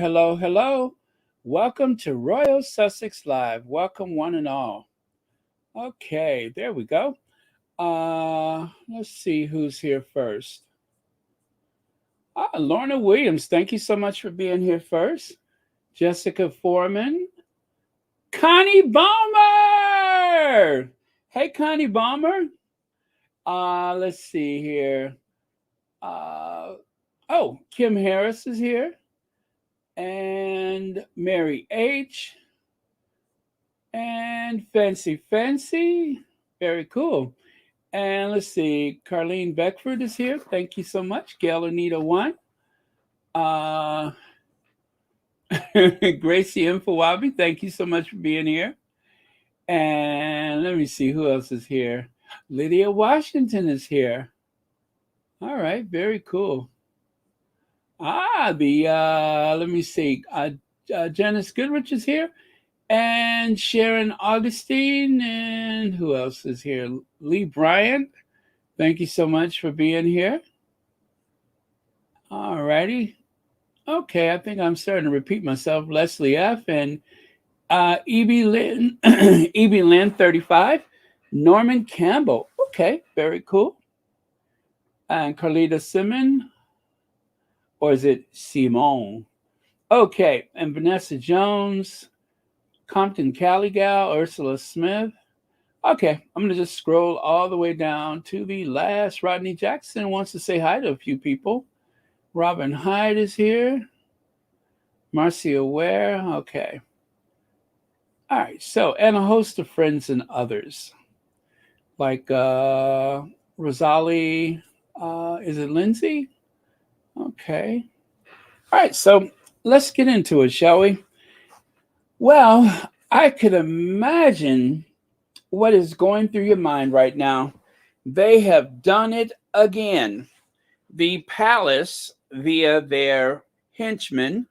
hello, hello. Welcome to Royal Sussex Live. Welcome, one and all. Okay, there we go. Let's see who's here first. Lorna Williams, thank you so much for being here first. Jessica Foreman. Connie Balmer! Hey, Connie Balmer. Let's see here. Uh, Kim Harris is here. And Mary H. And Fancy. Very cool. And let's see, Carlene Beckford is here. Thank you so much. Gail Anita One. Uh, Gracie Infowabi, thank you so much for being here. And let me see who else is here. Lydia Washington is here. All right, very cool. Let me see. Janice Goodrich is here. And Sharon Augustine. And who else is here? Lee Bryant. Thank you so much for being here. All righty. Okay, I think I'm starting to repeat myself. Leslie F. and E.B. Lynn, E.B. Lynn 35. Norman Campbell. Okay, very cool. And Carlita Simon. Or is it Simone? Okay, and Vanessa Jones. Compton Caligal, Ursula Smith. Okay, I'm going to just scroll all the way down to the last. Rodney Jackson wants to say hi to a few people. Robin Hyde is here. Marcia Ware. Okay. All right, so, and a host of friends and others. Like Rosalie, is it Lindsay? Okay. All right, so let's get into it, shall we? Well, I could imagine what is going through your mind right now. They have done it again. The palace, via their henchmen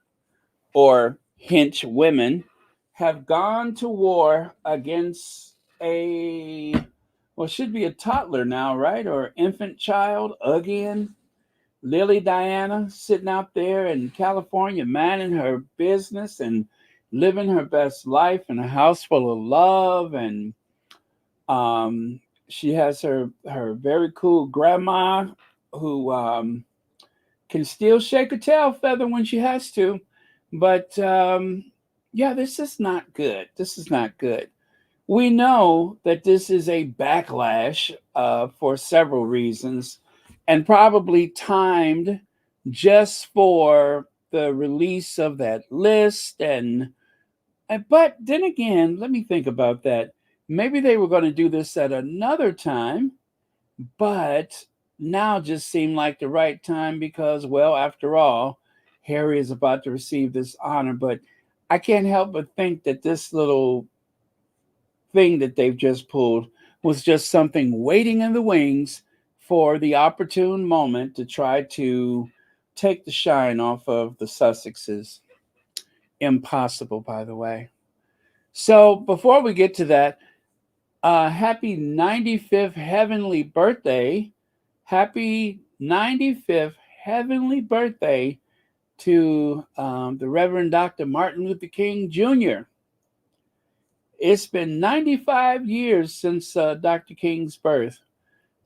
or henchwomen, have gone to war against should be a toddler now, right? Or infant child again. Lily Diana sitting out there in California, minding her business and living her best life in a house full of love, and she has her very cool grandma who can still shake a tail feather when she has to. But this is not good. This is not good. We know that this is a backlash for several reasons, and probably timed just for the release of that list. But then again, let me think about that. Maybe they were going to do this at another time, but now just seemed like the right time because, well, after all, Harry is about to receive this honor. But I can't help but think that this little thing that they've just pulled was just something waiting in the wings for the opportune moment to try to take the shine off of the Sussexes. Impossible, by the way. So before we get to that, happy 95th heavenly birthday. Happy 95th heavenly birthday to the Reverend Dr. Martin Luther King Jr. It's been 95 years since Dr. King's birth.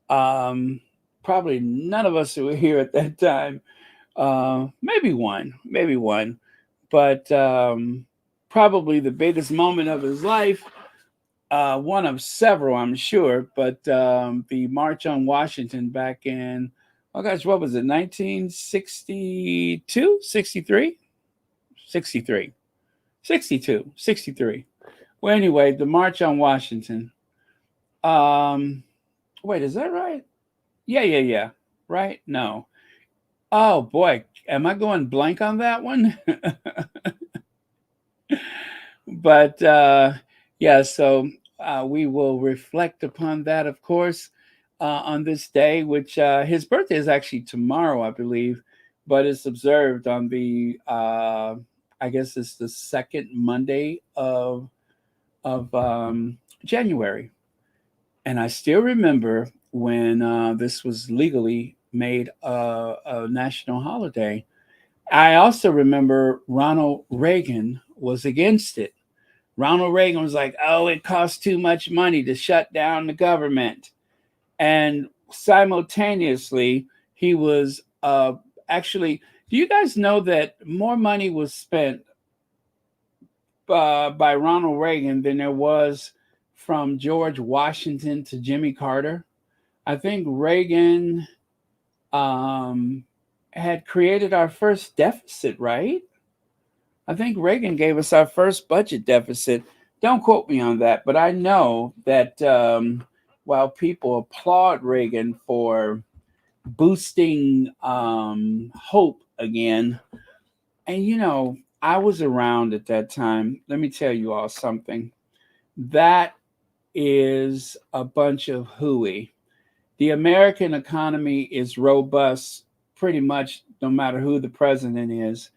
Probably none of us who were here at that time. Maybe one. But probably the biggest moment of his life, one of several, I'm sure, but the March on Washington back in, oh gosh, what was it, 1962, 63? 63, 62, 63. Well, anyway, the March on Washington. Wait, is that right? Yeah. Right? No. Oh boy, am I going blank on that one? But so we will reflect upon that, of course, on this day, which his birthday is actually tomorrow, I believe, but it's observed on the, I guess it's the second Monday of January. And I still remember when this was legally made a national holiday. I also remember Ronald Reagan was against it. Ronald Reagan was like, oh, it costs too much money to shut down the government. And simultaneously, he was actually, do you guys know that more money was spent by Ronald Reagan than there was from George Washington to Jimmy Carter? I think Reagan um, had created our first deficit, right? I think Reagan gave us our first budget deficit. Don't quote me on that, but I know that while people applaud Reagan for boosting hope again, and I was around at that time. Let me tell you all something. That is a bunch of hooey. The American economy is robust pretty much no matter who the president is.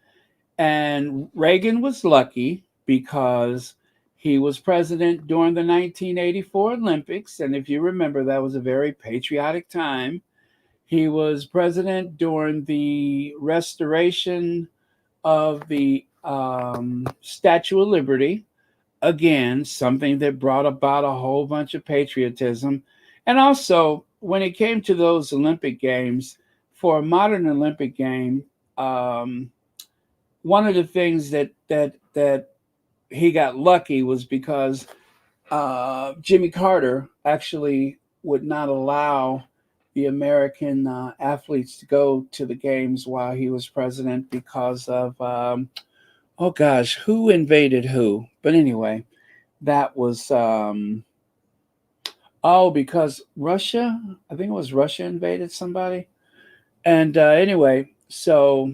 And Reagan was lucky because he was president during the 1984 Olympics. And if you remember, that was a very patriotic time. He was president during the restoration of the Statue of Liberty. Again, something that brought about a whole bunch of patriotism. And also, when it came to those Olympic Games, for a modern Olympic game, um, one of the things that he got lucky was because Jimmy Carter actually would not allow the American athletes to go to the games while he was president because of oh gosh, who invaded who? But anyway, that was oh, because Russia, I think it was Russia invaded somebody. And anyway, so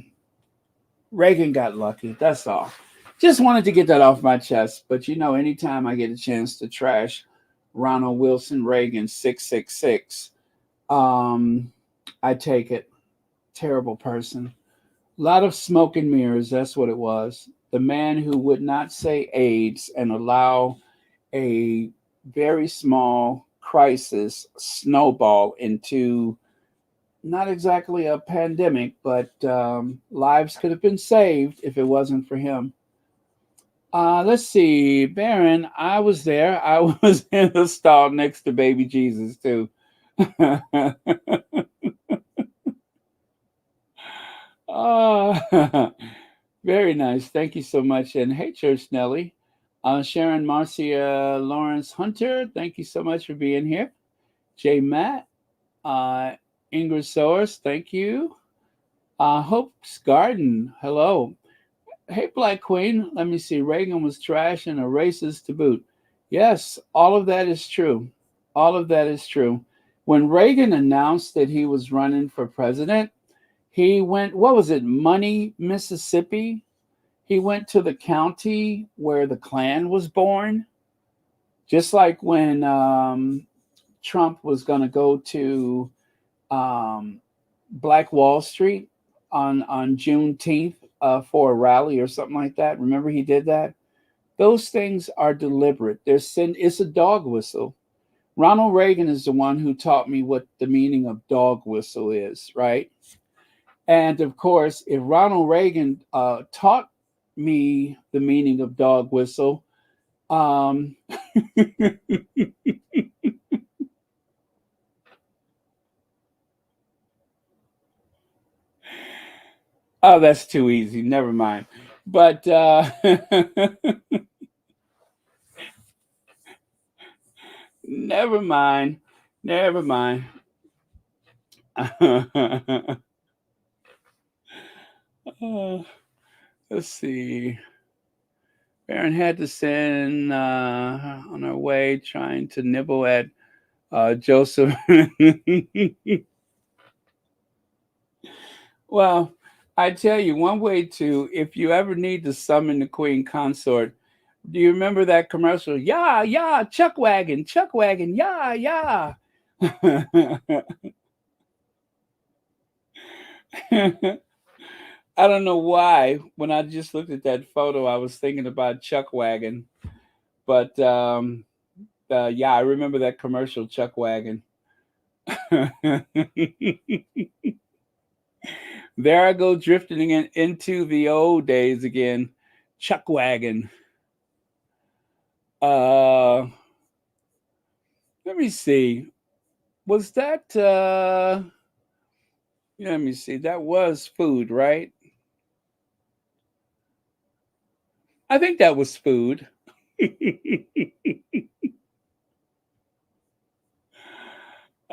Reagan got lucky. That's all. Just wanted to get that off my chest. But anytime I get a chance to trash Ronald Wilson Reagan 666, um, I take it. Terrible person. A lot of smoke and mirrors. That's what it was. The man who would not say AIDS and allow a very small crisis snowball into not exactly a pandemic, but lives could have been saved if it wasn't for him. Let's see, Baron. I was there. I was in the stall next to baby Jesus too. uh, very nice. Thank you so much. And hey, Church Nelly. Sharon Marcia Lawrence Hunter, thank you so much for being here. J Matt, uh, Ingrid Soares, thank you. Hope's Garden, hello. Hey, Black Queen, let me see. Reagan was trash and a racist to boot. Yes, all of that is true. All of that is true. When Reagan announced that he was running for president, he went, what was it, Money, Mississippi? He went to the county where the Klan was born, just like when Trump was going to go to um, Black Wall Street on Juneteenth for a rally or something like that. Remember, he did that. Those things are deliberate. It's a dog whistle. Ronald Reagan is the one who taught me what the meaning of dog whistle is, right? And of course, if Ronald Reagan taught me the meaning of dog whistle, um, oh, that's too easy. Never mind. But never mind. Never mind. Let's see. Baron had to send on our way trying to nibble at Joseph. Well, I tell you, one way to, if you ever need to summon the queen consort, do you remember that commercial? Yeah, yeah, chuck wagon, yeah, yeah. I don't know why. When I just looked at that photo, I was thinking about Chuck Wagon. But yeah, I remember that commercial, Chuck Wagon. There I go drifting into the old days again. Chuck wagon. Uh, let me see. Was that let me see. That was food, right? I think that was food.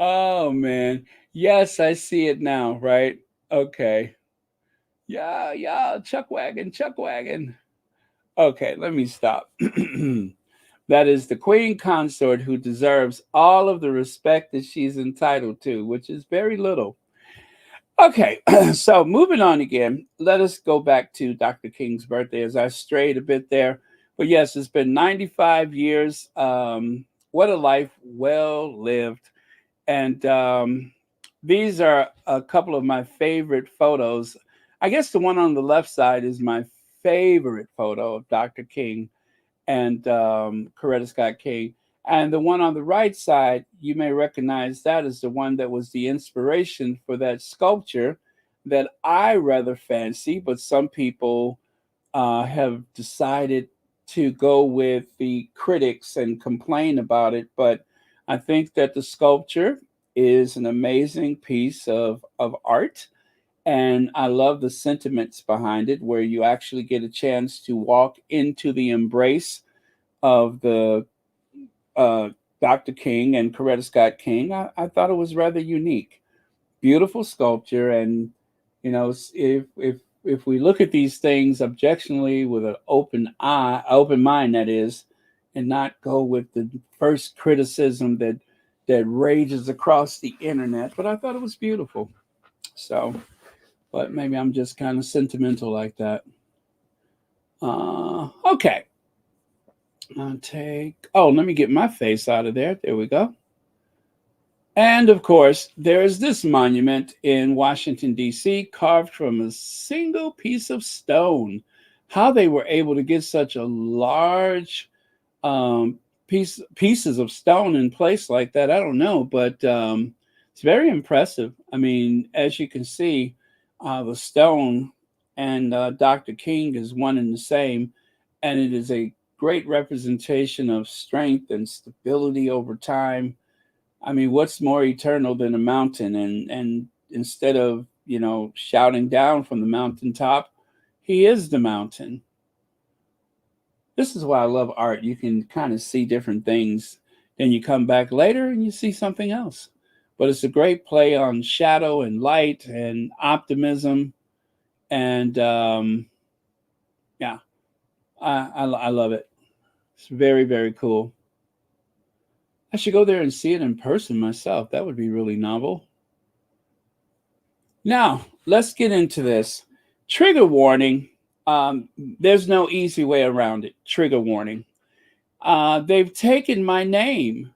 Oh man. Yes, I see it now, right? Okay. Yeah, yeah, Chuck wagon, Chuck wagon. Okay, let me stop. That is the queen consort who deserves all of the respect that she's entitled to, which is very little. Okay, so moving on again, let us go back to Dr. King's birthday as I strayed a bit there. But yes, it's been 95 years. What a life well lived. And these are a couple of my favorite photos. I guess the one on the left side is my favorite photo of Dr. King and Coretta Scott King. And the one on the right side, you may recognize that as the one that was the inspiration for that sculpture that I rather fancy, but some people have decided to go with the critics and complain about it. But I think that the sculpture is an amazing piece of art. And I love the sentiments behind it, where you actually get a chance to walk into the embrace of the uh, Dr. King and Coretta Scott King. I thought it was rather unique, beautiful sculpture, and if we look at these things objectionably with an open mind, that is, and not go with the first criticism that rages across the internet. But I thought it was beautiful. So, but maybe I'm just kind of sentimental like that. Okay. I'll take. Oh, let me get my face out of there. There we go. And of course, there is this monument in Washington, D.C., carved from a single piece of stone. How they were able to get such a large um, pieces of stone in place like that, I don't know, but it's very impressive. I mean, as you can see, the stone and Dr. King is one and the same, and it is a great representation of strength and stability over time. I mean, what's more eternal than a mountain? And instead of shouting down from the mountaintop, he is the mountain. This is why I love art. You can kind of see different things. Then you come back later and you see something else. But it's a great play on shadow and light and optimism. And yeah, I love it. It's very, very cool. I should go there and see it in person myself. That would be really novel. Now, let's get into this. Trigger warning. There's no easy way around it. Trigger warning. They've taken my name.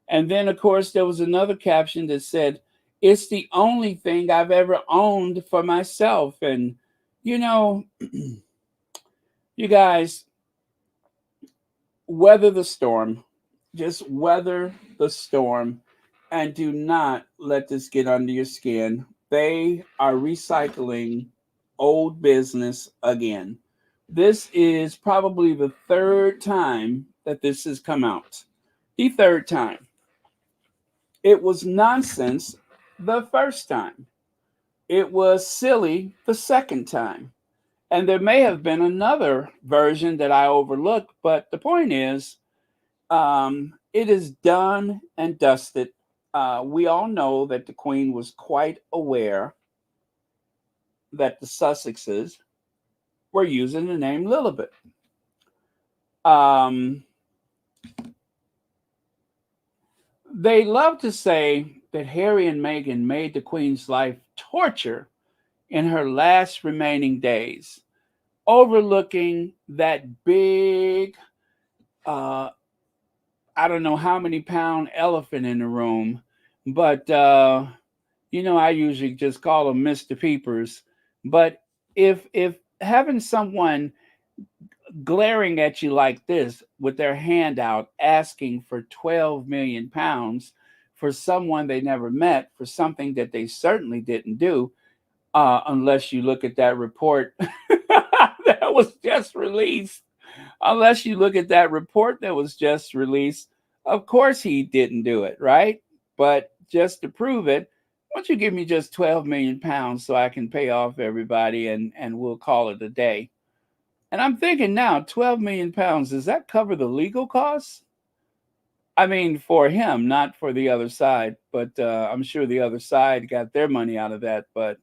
And then, of course, there was another caption that said, "It's the only thing I've ever owned for myself." And, you know, you guys, weather the storm. Just weather the storm and do not let this get under your skin. They are recycling old business again. This is probably the third time that this has come out. The third time. It was nonsense the first time. It was silly the second time. And there may have been another version that I overlooked, but the point is, it is done and dusted. We all know that the Queen was quite aware that the Sussexes were using the name Lilibet. Um, they love to say that Harry and Meghan made the Queen's life torture in her last remaining days, overlooking that big, uh, I don't know how many pound elephant in the room, but I usually just call them Mr. Peepers. But if having someone glaring at you like this with their hand out asking for 12 million pounds for someone they never met for something that they certainly didn't do, unless you look at that report that was just released. Unless you look at that report that was just released, of course he didn't do it, right? But just to prove it, why don't you give me just 12 million pounds so I can pay off everybody and we'll call it a day? And I'm thinking now, 12 million pounds, does that cover the legal costs? I mean, for him, not for the other side, but I'm sure the other side got their money out of that. But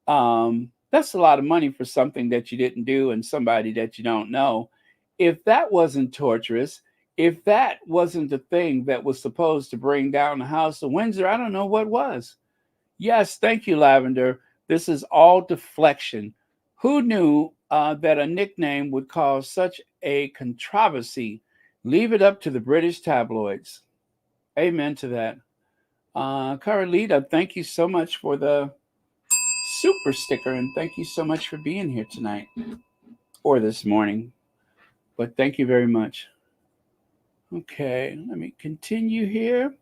that's a lot of money for something that you didn't do and somebody that you don't know. If that wasn't torturous, if that wasn't the thing that was supposed to bring down the House of Windsor, I don't know what was. Yes, thank you, Lavender. This is all deflection. Who knew that a nickname would cause such a controversy? Leave it up to the British tabloids. Amen to that. Carolita, thank you so much for the super sticker, and thank you so much for being here tonight or this morning. But thank you very much. Okay, let me continue here.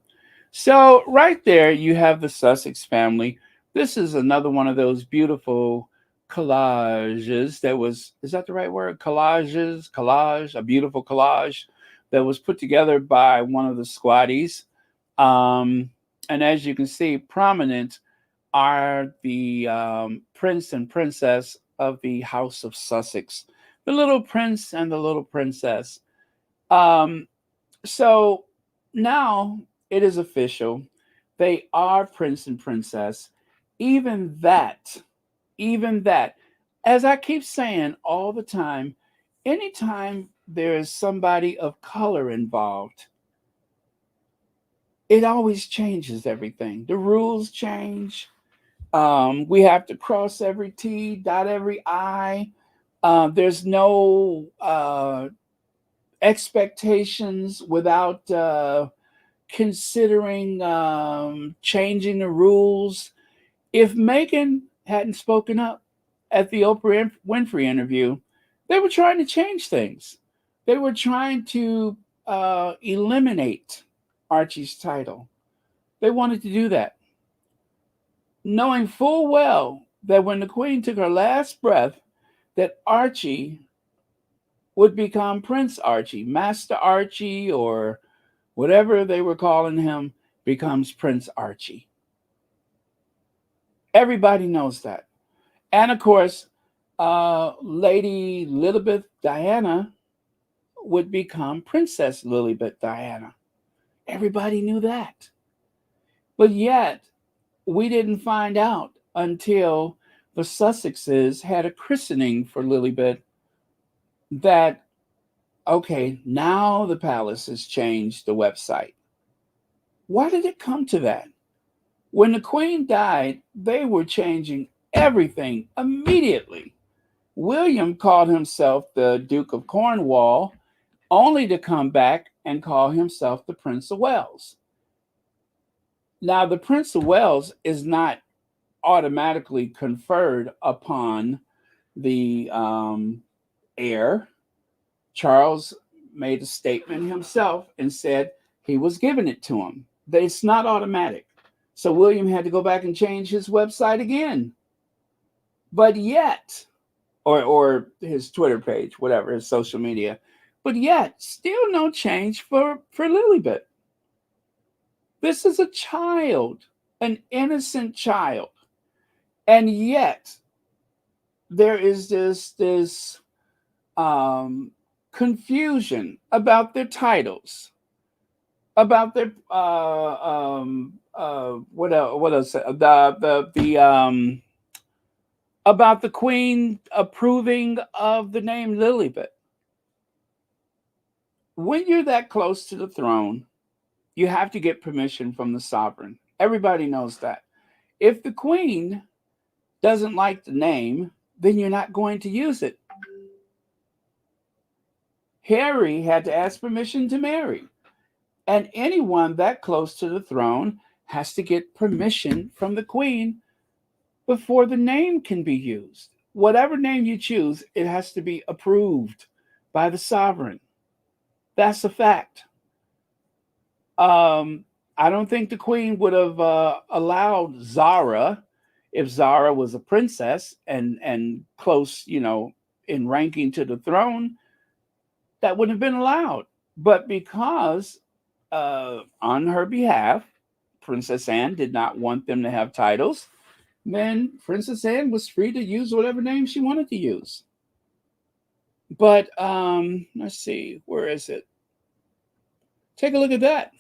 So, right there, you have the Sussex family. This is another one of those beautiful collages that was, is that the right word? Collage, a beautiful collage that was put together by one of the squatties. And as you can see, prominent are the prince and princess of the House of Sussex, the little prince and the little princess. Um, so now it is official. They are prince and princess. Even that, even that, as I keep saying all the time, anytime there is somebody of color involved, it always changes everything. The rules change. We have to cross every T, dot every I. There's no expectations without considering changing the rules. If Meghan hadn't spoken up at the Oprah Winfrey interview, they were trying to change things. They were trying to eliminate Archie's title. They wanted to do that, knowing full well that when the Queen took her last breath, that Archie would become Prince Archie, Master Archie, or whatever they were calling him, becomes Prince Archie. Everybody knows that. And of course, Lady Lilibet Diana would become Princess Lilibet Diana. Everybody knew that. But yet, we didn't find out until the Sussexes had a christening for Lilibet that, okay, now the palace has changed the website. Why did it come to that? When the Queen died, they were changing everything immediately. William called himself the Duke of Cornwall, only to come back and call himself the Prince of Wales. Now, the Prince of Wales is not automatically conferred upon the heir. Charles made a statement himself and said he was giving it to him. It's not automatic. So William had to go back and change his website again. But yet, or his Twitter page, whatever, his social media. But yet, still no change for Lilibet. This is a child, an innocent child. And yet, there is this confusion about their titles, about their what else? The about the Queen approving of the name Lilibet. When you're that close to the throne, you have to get permission from the sovereign. Everybody knows that. If the Queen doesn't like the name, then you're not going to use it. Harry had to ask permission to marry. And anyone that close to the throne has to get permission from the Queen before the name can be used. Whatever name you choose, it has to be approved by the sovereign. That's a fact. I don't think the Queen would have allowed Zara if Zara was a princess and close, in ranking to the throne, that wouldn't have been allowed. But because on her behalf, Princess Anne did not want them to have titles, then Princess Anne was free to use whatever name she wanted to use. But let's see, where is it? Take a look at that.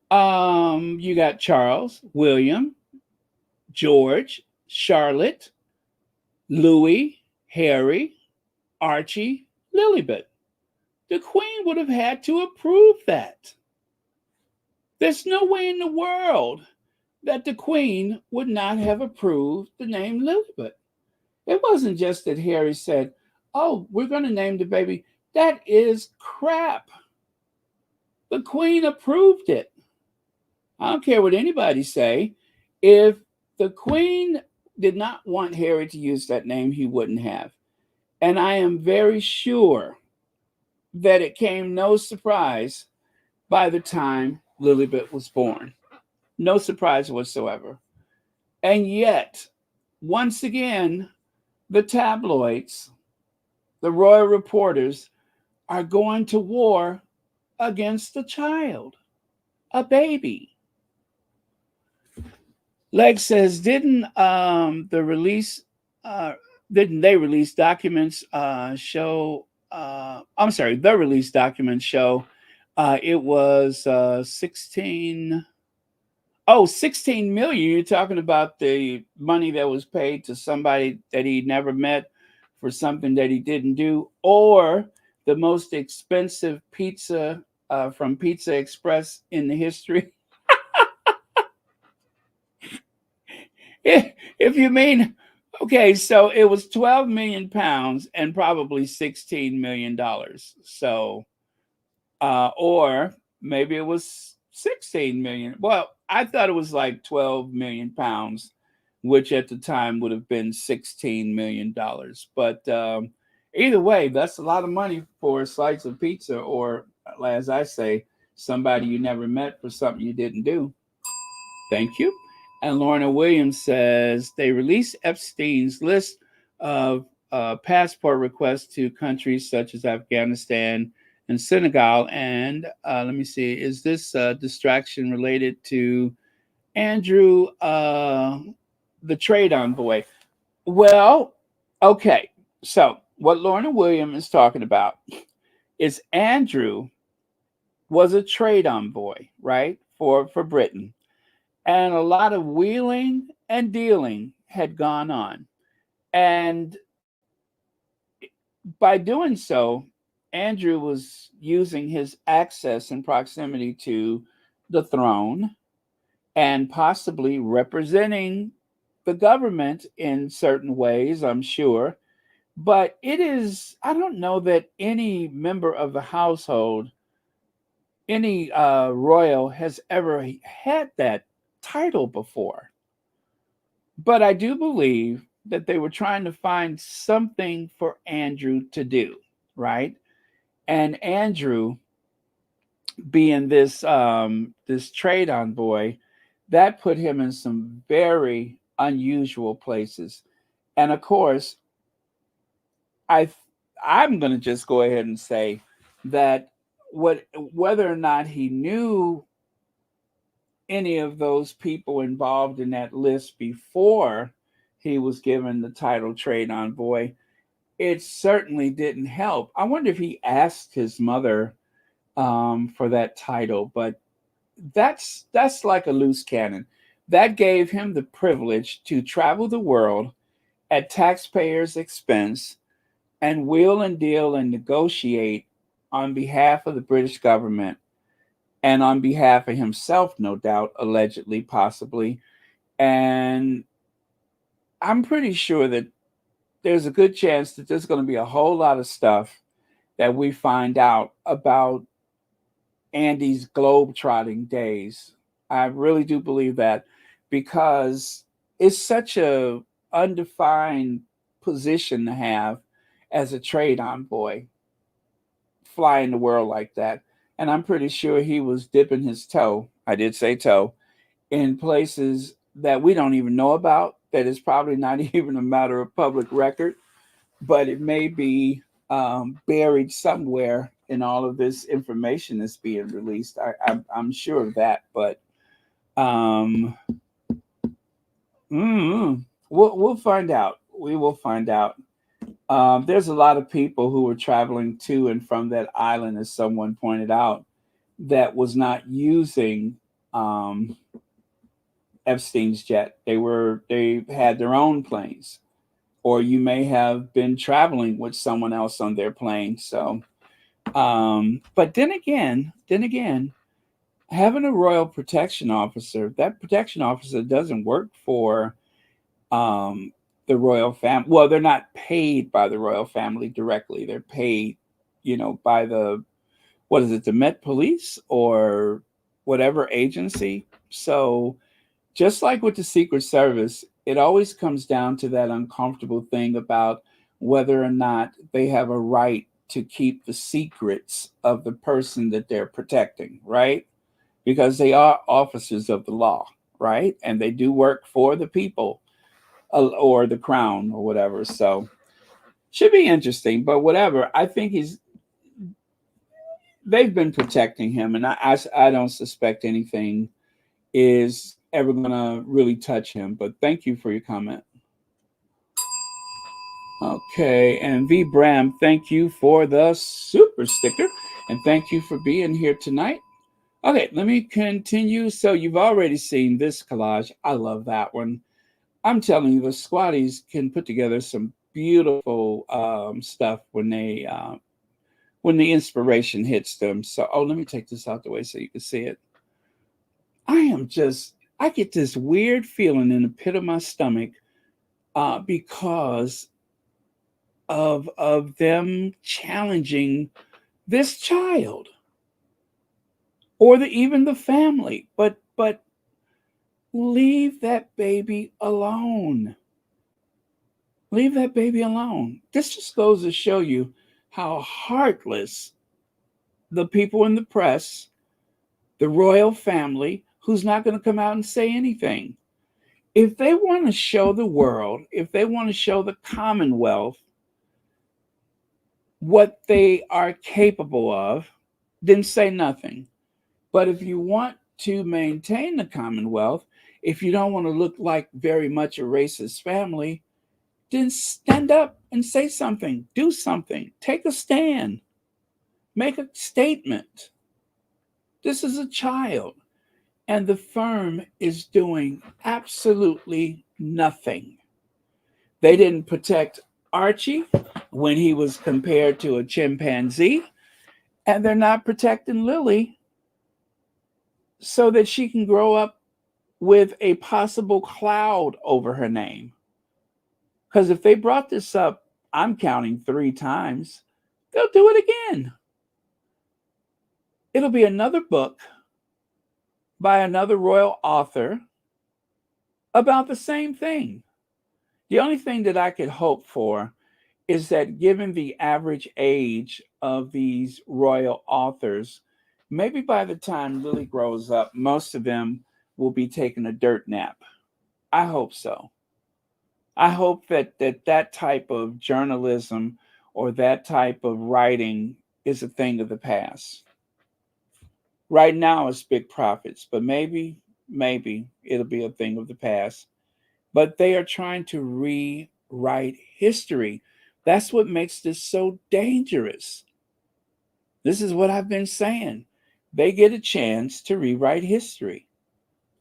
You got Charles, William, George, Charlotte, Louis, Harry, Archie, Lilibet. The Queen would have had to approve that. There's no way in the world that the Queen would not have approved the name Lilibet. It wasn't just that Harry said, "Oh, we're going to name the baby." That is crap. The Queen approved it. I don't care what anybody say. If the Queen did not want Harry to use that name, he wouldn't have. And I am very sure that it came no surprise by the time Lilibet was born. No surprise whatsoever. And yet, once again, the tabloids, the royal reporters, are going to war against the child, a baby. Leg says, didn't they release documents show? I'm sorry, the release documents show it was 16 million. You're talking about the money that was paid to somebody that he never met for something that he didn't do, or the most expensive pizza from Pizza Express in the history. If you mean, okay, so it was 12 million pounds and probably $16 million. So, or maybe it was 16 million. Well, I thought it was like 12 million pounds, which at the time would have been $16 million. But either way, that's a lot of money for a slice of pizza, or as I say, somebody you never met for something you didn't do. Thank you. And Lorna Williams says they released Epstein's list of passport requests to countries such as Afghanistan and Senegal. And let me see, is this distraction related to Andrew, the trade envoy? Well, okay. So what Lorna Williams is talking about is Andrew was a trade envoy, right, for Britain. And a lot of wheeling and dealing had gone on. And by doing so, Andrew was using his access and proximity to the throne and possibly representing the government in certain ways, I'm sure. But I don't know that any member of the household, any royal, has ever had that title before. But I do believe that they were trying to find something for Andrew to do, right? And Andrew, being this trade envoy, that put him in some very unusual places. And of course, I I'm going to just go ahead and say that whether or not he knew any of those people involved in that list before he was given the title trade envoy, it certainly didn't help. I wonder if he asked his mother for that title, but that's like a loose cannon. That gave him the privilege to travel the world at taxpayers' expense and wheel and deal and negotiate on behalf of the British government and on behalf of himself, no doubt, allegedly, possibly. And I'm pretty sure that there's a good chance that there's going to be a whole lot of stuff that we find out about Andy's globe-trotting days. I really do believe that, because it's such a undefined position to have as a trade envoy, flying the world like that. And I'm pretty sure he was dipping his toe, I did say toe, in places that we don't even know about, that is probably not even a matter of public record, but it may be buried somewhere in all of this information that's being released. I'm sure of that, but um, we'll find out. We will find out. There's a lot of people who were traveling to and from that island, as someone pointed out, that was not using um, Epstein's jet. They had their own planes, or you may have been traveling with someone else on their plane. So, but then again, having a royal protection officer, that protection officer doesn't work for um, the royal family. Well, they're not paid by the royal family directly. They're paid, by the, what is it, the Met Police or whatever agency. So just like with the Secret Service, it always comes down to that uncomfortable thing about whether or not they have a right to keep the secrets of the person that they're protecting, right? Because they are officers of the law, right? And they do work for the people, or the crown or whatever. So should be interesting, but whatever. I think they've been protecting him, and I don't suspect anything is ever gonna really touch him. But thank you for your comment. Okay, and V Bram, thank you for the super sticker, and thank you for being here tonight. Okay, let me continue. So you've already seen this collage. I love that one. I'm telling you, the squatties can put together some beautiful stuff when the inspiration hits them. So, oh, let me take this out the way so you can see it. I get this weird feeling in the pit of my stomach because of them challenging this child, or even the family. But leave that baby alone. Leave that baby alone. This just goes to show you how heartless the people in the press, the royal family, who's not going to come out and say anything. If they want to show the world, if they want to show the Commonwealth what they are capable of, then say nothing. But if you want to maintain the Commonwealth, if you don't want to look like very much a racist family, then stand up and say something, do something, take a stand, make a statement. This is a child, and the firm is doing absolutely nothing. They didn't protect Archie when he was compared to a chimpanzee, and they're not protecting Lily so that she can grow up with a possible cloud over her name. Because if they brought this up, I'm counting 3 times, they'll do it again. It'll be another book by another royal author about the same thing. The only thing that I could hope for is that, given the average age of these royal authors, maybe by the time Lily grows up, most of them will be taking a dirt nap. I hope so. I hope that type of journalism or that type of writing is a thing of the past. Right now it's big profits, but maybe it'll be a thing of the past. But they are trying to rewrite history. That's what makes this so dangerous. This is what I've been saying. They get a chance to rewrite history.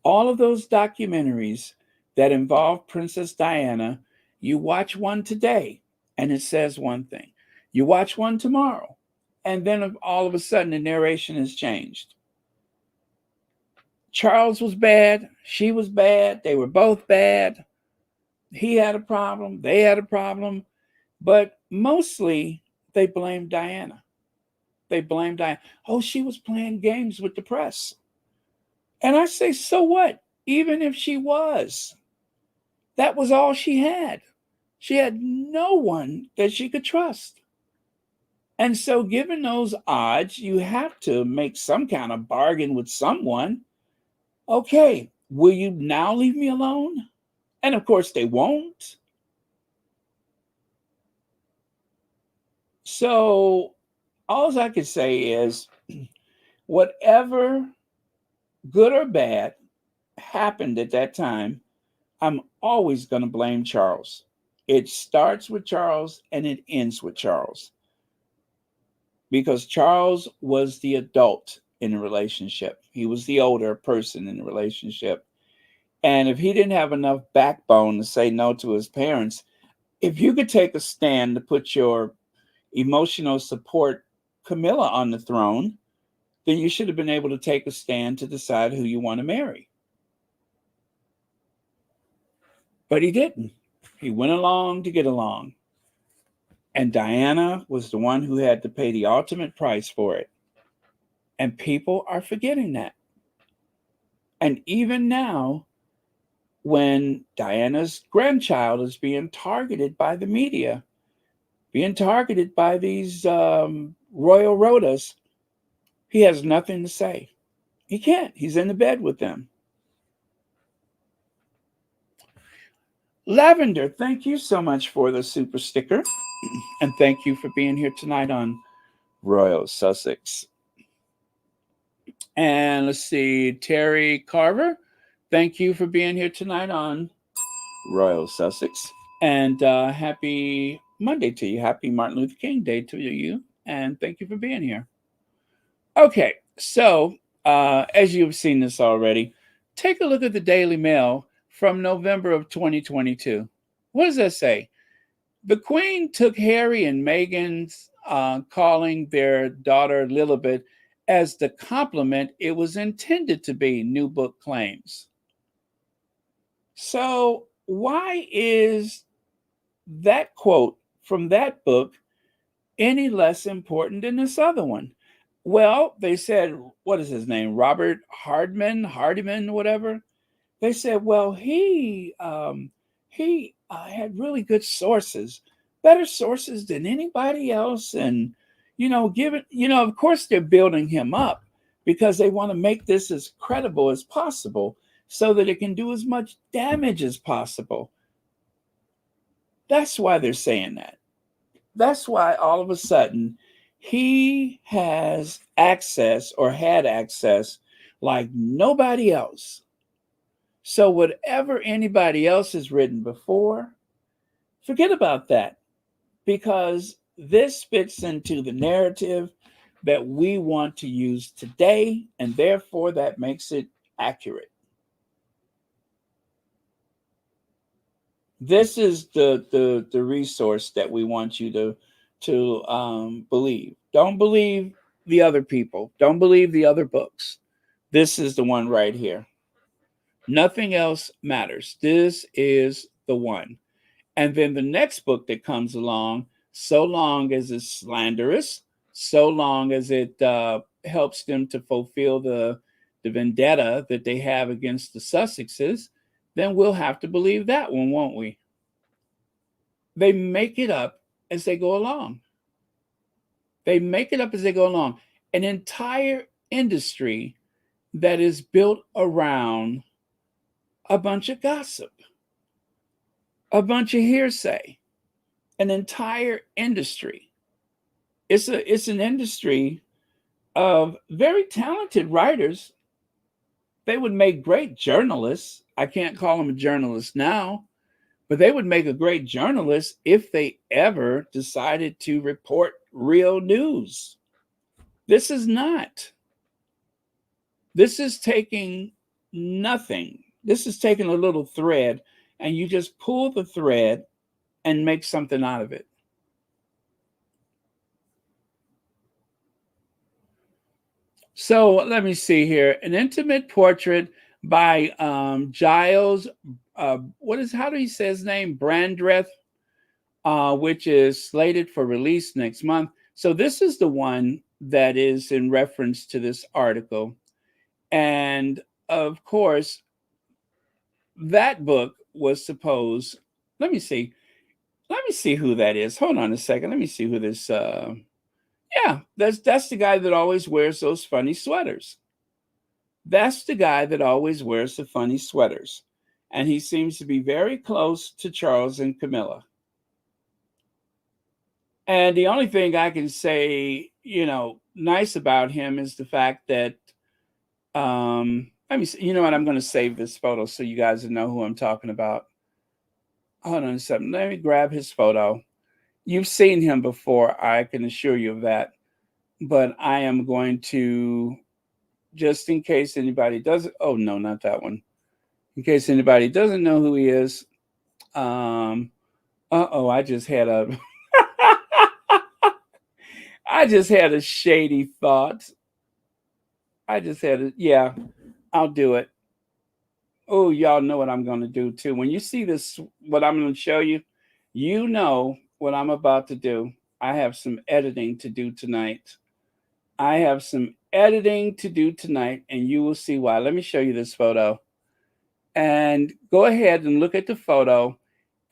All of those documentaries that involve Princess Diana, you watch one today and it says one thing. You watch one tomorrow, and then all of a sudden the narration has changed. Charles was bad, she was bad, they were both bad. He had a problem, they had a problem, but mostly they blamed Diana. They blamed Diana. Oh, she was playing games with the press. And I say, so what? Even if she was, that was all she had. She had no one that she could trust. And so, given those odds, you have to make some kind of bargain with someone. Okay, will you now leave me alone? And of course, they won't. So, all I can say is whatever good or bad happened at that time, I'm always going to blame Charles. It starts with Charles and it ends with Charles because Charles was the adult in the relationship. He was the older person in the relationship. And if he didn't have enough backbone to say no to his parents, if you could take a stand to put your emotional support Camilla on the throne, then you should have been able to take a stand to decide who you want to marry. But he didn't. He went along to get along. And Diana was the one who had to pay the ultimate price for it. And people are forgetting that. And even now, when Diana's grandchild is being targeted by the media, being targeted by these royal rotas, he has nothing to say. He can't. He's in the bed with them. Lavender, thank you so much for the super sticker. And thank you for being here tonight on Royal Sussex. And let's see, Terry Carver, thank you for being here tonight on Royal Sussex. And happy Monday to you. Happy Martin Luther King Day to you. And thank you for being here. Okay, so as you've seen this already, take a look at the Daily Mail from November of 2022. What does that say? The Queen took Harry and Meghan's calling their daughter Lilibet as the compliment it was intended to be, new book claims. So why is that quote from that book any less important than this other one? Well, they said, what is his name? Robert Hardiman, whatever. They said, well, he had really good sources, better sources than anybody else. And, of course, they're building him up because they want to make this as credible as possible so that it can do as much damage as possible. That's why they're saying that. That's why all of a sudden he has access or had access like nobody else. So whatever anybody else has written before, forget about that, because this fits into the narrative that we want to use today, and therefore that makes it accurate. This is the resource that we want you to believe. Don't believe the other people. Don't believe the other books. This is the one right here. Nothing else matters. This is the one. And then the next book that comes along, so long as it's slanderous, so long as it helps them to fulfill the vendetta that they have against the Sussexes, then we'll have to believe that one, won't we? They make it up as they go along. They make it up as they go along. An entire industry that is built around a bunch of gossip, a bunch of hearsay, an entire industry. It's an industry of very talented writers. They would make great journalists. I can't call them a journalist now, but they would make a great journalist if they ever decided to report real news. This is not. This is taking nothing. This is taking a little thread, and you just pull the thread and make something out of it. So let me see here. An intimate portrait by Giles. How do you say his name? Brandreth, which is slated for release next month. So this is the one that is in reference to this article. And of course, that book was supposed. Let me see who that is. Hold on a second. Let me see who this. Yeah, that's the guy that always wears those funny sweaters. That's the guy that always wears the funny sweaters. and he seems to be very close to Charles and Camilla. And the only thing I can say, nice about him is the fact that, let me see, you know what? I'm going to save this photo so you guys know who I'm talking about. Hold on a second. Let me grab his photo. You've seen him before, I can assure you of that. But I am going to, just in case anybody doesn't, oh no, not that one. In case anybody doesn't know who he is, I just had a I just had a shady thought. Yeah, I'll do it. Oh, y'all know what I'm going to do too. When you see this, what I'm going to show you, you know what I'm about to do. I have some editing to do tonight. And you will see why. Let me show you this photo. And go ahead and look at the photo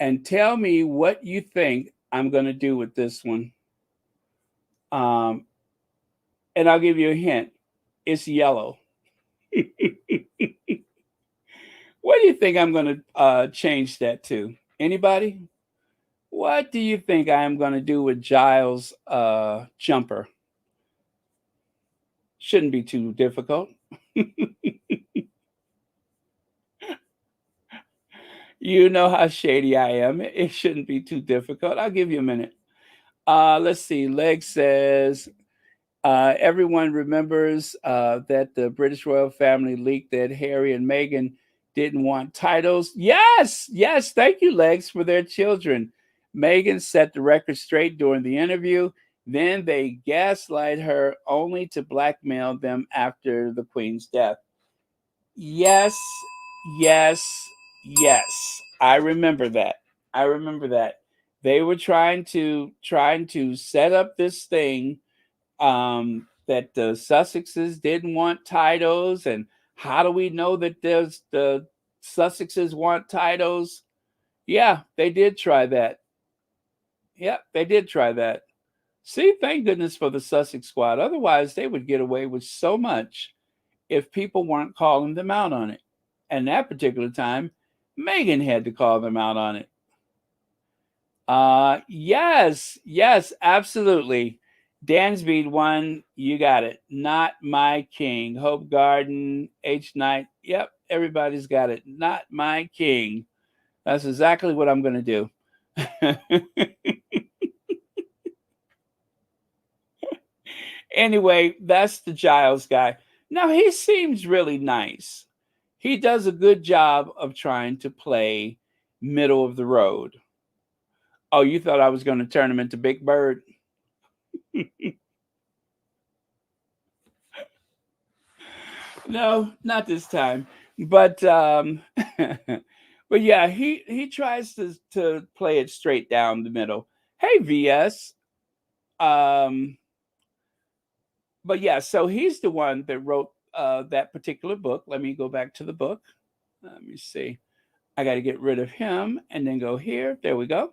and tell me what you think I'm going to do with this one. And I'll give you a hint. It's yellow. What do you think I'm going to change that to? Anybody? What do you think I am going to do with Giles' jumper? Shouldn't be too difficult. You know how shady I am. It shouldn't be too difficult. I'll give you a minute. Let's see. Leg says, everyone remembers that the British royal family leaked that Harry and Meghan didn't want titles. Yes, yes. Thank you, Legs, for their children. Meghan set the record straight during the interview. Then they gaslight her only to blackmail them after the Queen's death. Yes, yes, yes. I remember that. I remember that. They were trying to set up this thing, that the Sussexes didn't want titles, and how do we know that the Sussexes want titles? Yeah, they did try that. Yeah, they did try that. See, thank goodness for the Sussex squad. Otherwise, they would get away with so much if people weren't calling them out on it. And that particular time, Meghan had to call them out on it. Yes, yes, absolutely. Dansby one, you got it. Not my king. Hope Garden, H Knight. Yep, everybody's got it. Not my king. That's exactly what I'm going to do. Anyway, that's the Giles guy. Now, he seems really nice. He does a good job of trying to play middle of the road. Oh, you thought I was going to turn him into Big Bird? No, not this time. But but yeah, he tries to play it straight down the middle. Hey, VS. Um, but yeah, so he's the one that wrote that particular book. Let me go back to the book. Let me see. I got to get rid of him and then go here. There we go.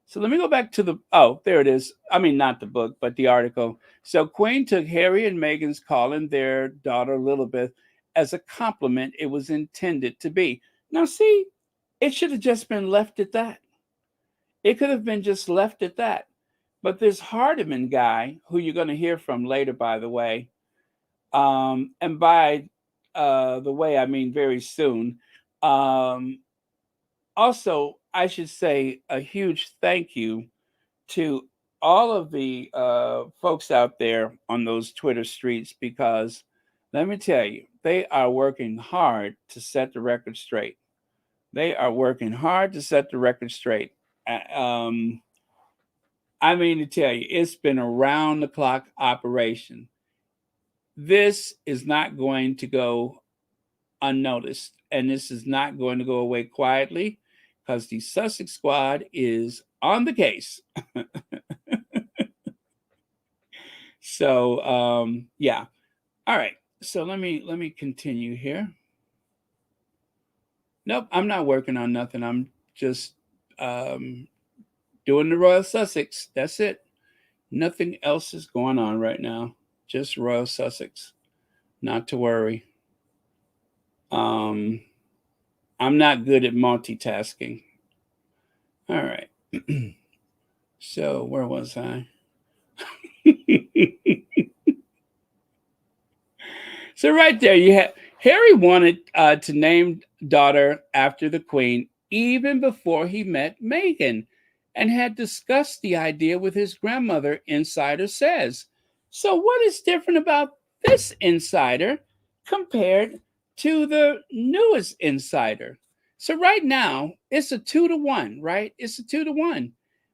So let me go back to there it is. I mean, not the book, but the article. So Queen took Harry and Meghan's calling their daughter Lilibet as a compliment it was intended to be. Now, see, it should have just been left at that. It could have been just left at that. But this Hardiman guy, who you're going to hear from later, by the way, and by the way, I mean very soon. Um, Also, I should say a huge thank you to all of the folks out there on those Twitter streets, because let me tell you, they are working hard to set the record straight. They are working hard to set the record straight. Um, I mean to tell you, it's been a round the clock operation. This is not going to go unnoticed, and this is not going to go away quietly, because the Sussex squad is on the case. So yeah. All right. So let me continue here. Nope, I'm not working on nothing. I'm just um, doing the Royal Sussex. That's it. Nothing else is going on right now. Just Royal Sussex. Not to worry. Um, I'm not good at multitasking. All right. So where was I? So right there, you have Harry wanted to name daughter after the Queen even before he met Meghan, and had discussed the idea with his grandmother. Insider says. So what is different about this insider compared to the newest insider? So right now it's a 2-1, right? It's a 2-1.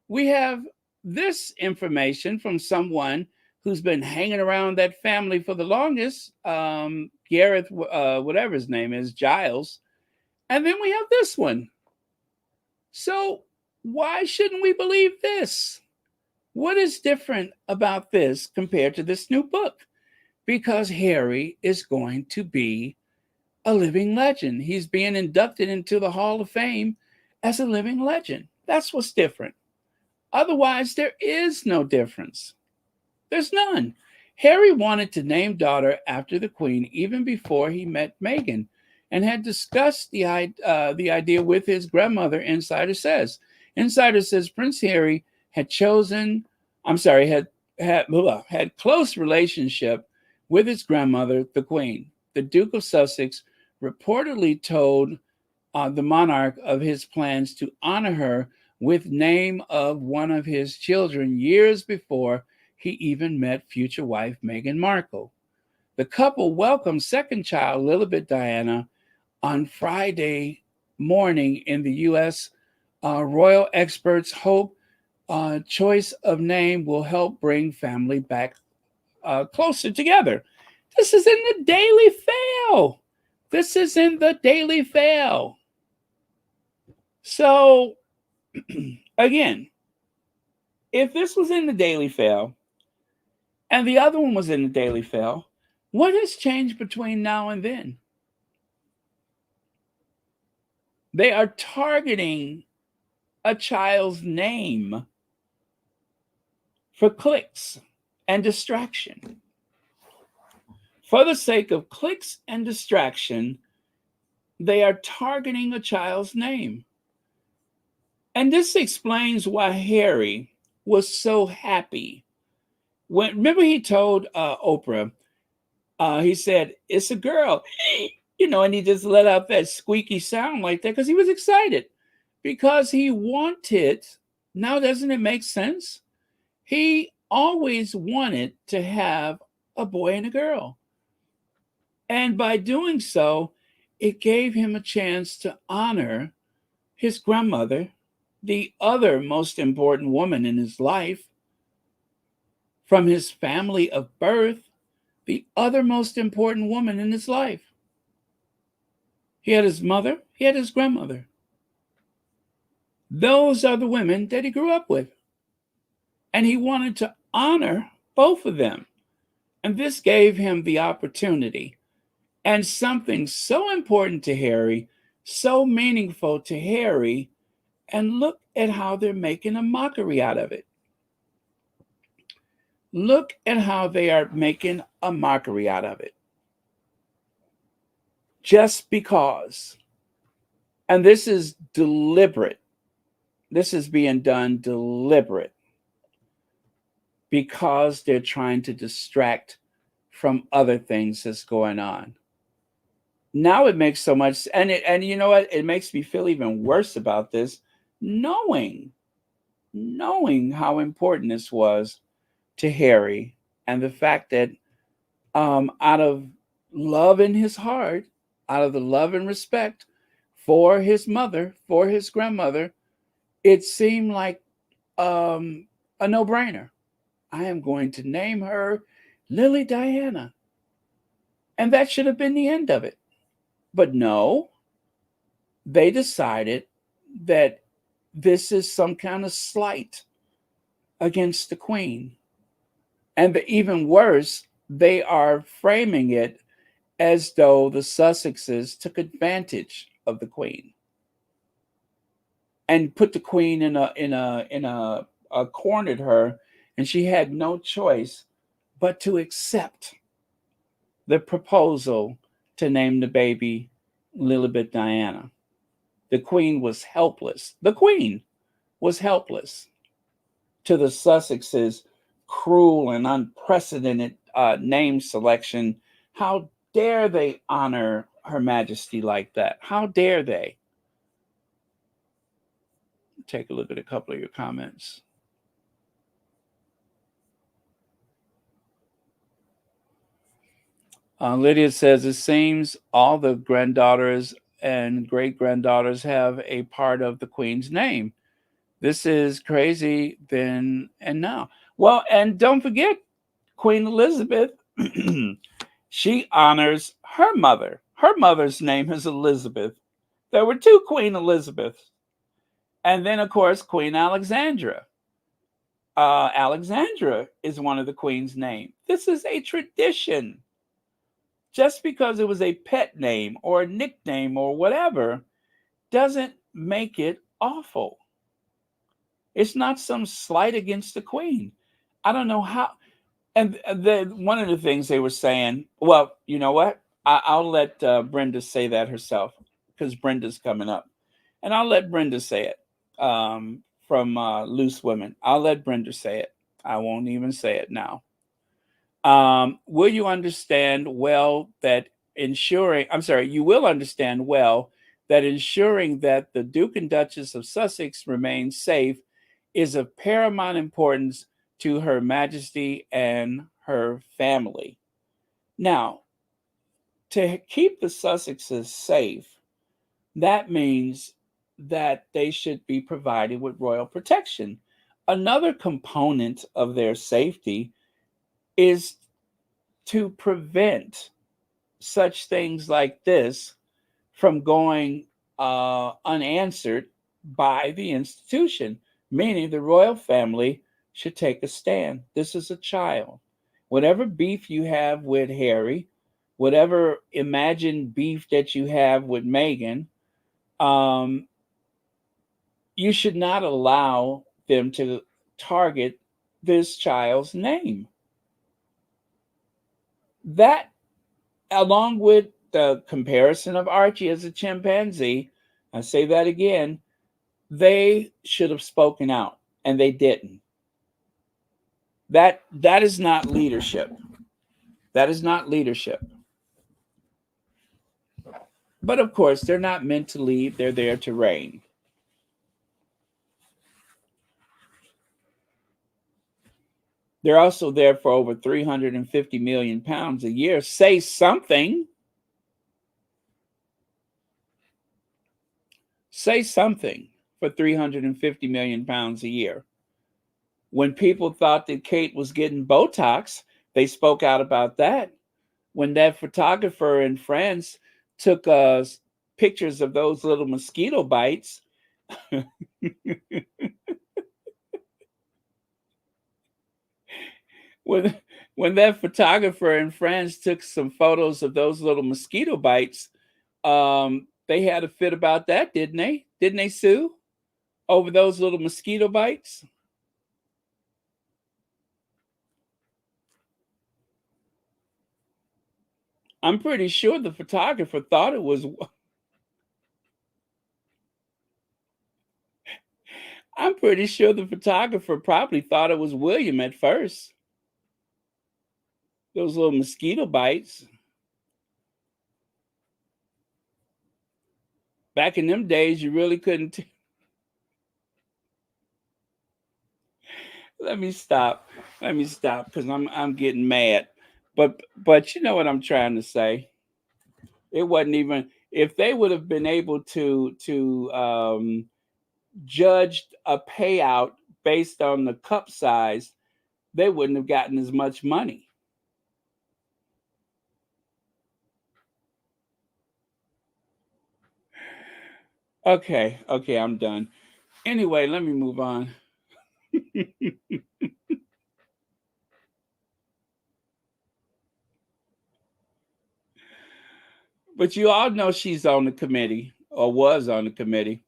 We have this information from someone who's been hanging around that family for the longest, Gareth, whatever his name is, Giles. And then we have this one. So why shouldn't we believe this? What is different about this compared to this new book? Because Harry is going to be a living legend. He's being inducted into the Hall of Fame as a living legend. That's what's different. Otherwise, there is no difference. There's none. Harry wanted to name daughter after the Queen even before he met Meghan, and had discussed the idea with his grandmother. Insider says Prince Harry had chosen, I'm sorry, had close relationship with his grandmother, the Queen. The Duke of Sussex reportedly told the monarch of his plans to honor her with name of one of his children years before he even met future wife Meghan Markle. The couple welcomed second child Lilibet Diana on Friday morning in the U.S. Royal experts hope choice of name will help bring family back closer together. This is in the Daily Fail. This is in the Daily Fail. So, again, if this was in the Daily Fail and the other one was in the Daily Fail, what has changed between now and then? They are targeting a child's name for clicks and distraction. For the sake of clicks and distraction, they are targeting a child's name. And this explains why Harry was so happy. Remember he told Oprah, he said, it's a girl, and he just let out that squeaky sound like that because he was excited. Because he wanted, now doesn't it make sense? He always wanted to have a boy and a girl. And by doing so, it gave him a chance to honor his grandmother, the other most important woman in his life, from his family of birth, the other most important woman in his life. He had his mother, he had his grandmother. Those are the women that he grew up with. And he wanted to honor both of them. And this gave him the opportunity. And something so important to Harry, so meaningful to Harry, and look at how they're making a mockery out of it. Look at how they are making a mockery out of it. Just because. And this is deliberate. This is being done deliberate. Because they're trying to distract from other things that's going on. Now it makes so much, and you know what? It makes me feel even worse about this, knowing how important this was to Harry, and the fact that out of love in his heart, out of the love and respect for his mother, for his grandmother, it seemed like a no-brainer. I am going to name her Lily Diana. And that should have been the end of it. But no, they decided that this is some kind of slight against the Queen. And even worse, they are framing it as though the Sussexes took advantage of the Queen and put the Queen cornered her, and she had no choice but to accept the proposal to name the baby Lilibet Diana. The Queen was helpless. The Queen was helpless to the Sussexes' cruel and unprecedented name selection. How dare they honor Her Majesty like that? How dare they? Take a look at a couple of your comments. Lydia says, it seems all the granddaughters and great granddaughters have a part of the Queen's name. This is crazy then and now. Well, and don't forget, Queen Elizabeth, she honors her mother. Her mother's name is Elizabeth. There were two Queen Elizabeths. And then, of course, Queen Alexandra. Alexandra is one of the Queen's name. This is a tradition. Just because it was a pet name or a nickname or whatever doesn't make it awful. It's not some slight against the Queen. I don't know how. And one of the things they were saying, well, you know what? I'll let Brenda say that herself because Brenda's coming up. And I'll let Brenda say it from Loose Women. I'll let Brenda say it. I won't even say it now. Will you understand well that you will understand well that ensuring that the Duke and Duchess of Sussex remain safe is of paramount importance to Her Majesty and her family. Now, to keep the Sussexes safe, that means that they should be provided with royal protection. Another component of their safety is to prevent such things like this from going unanswered by the institution, meaning the royal family should take a stand. This is a child. Whatever beef you have with Harry, whatever imagined beef that you have with Meghan, you should not allow them to target this child's name. That, along with the comparison of Archie as a chimpanzee, I say that again, they should have spoken out, and they didn't. That is not leadership. That is not leadership. But of course, they're not meant to lead. They're there to reign. They're also there for over 350 million pounds a year. Say something. Say something for 350 million pounds a year. When people thought that Kate was getting Botox, they spoke out about that. When that photographer in France took pictures of those little mosquito bites, when that photographer in France took some photos of those little mosquito bites, they had a fit about that, didn't they? Didn't they sue over those little mosquito bites? I'm pretty sure the photographer thought it was. I'm pretty sure the photographer probably thought it was William at first. Those little mosquito bites. Back in them days, you really couldn't. Let me stop because I'm getting mad. But you know what I'm trying to say. It wasn't even, if they would have been able to judge a payout based on the cup size, they wouldn't have gotten as much money. Okay, I'm done. Anyway, let me move on. But you all know she's on the committee or was on the committee.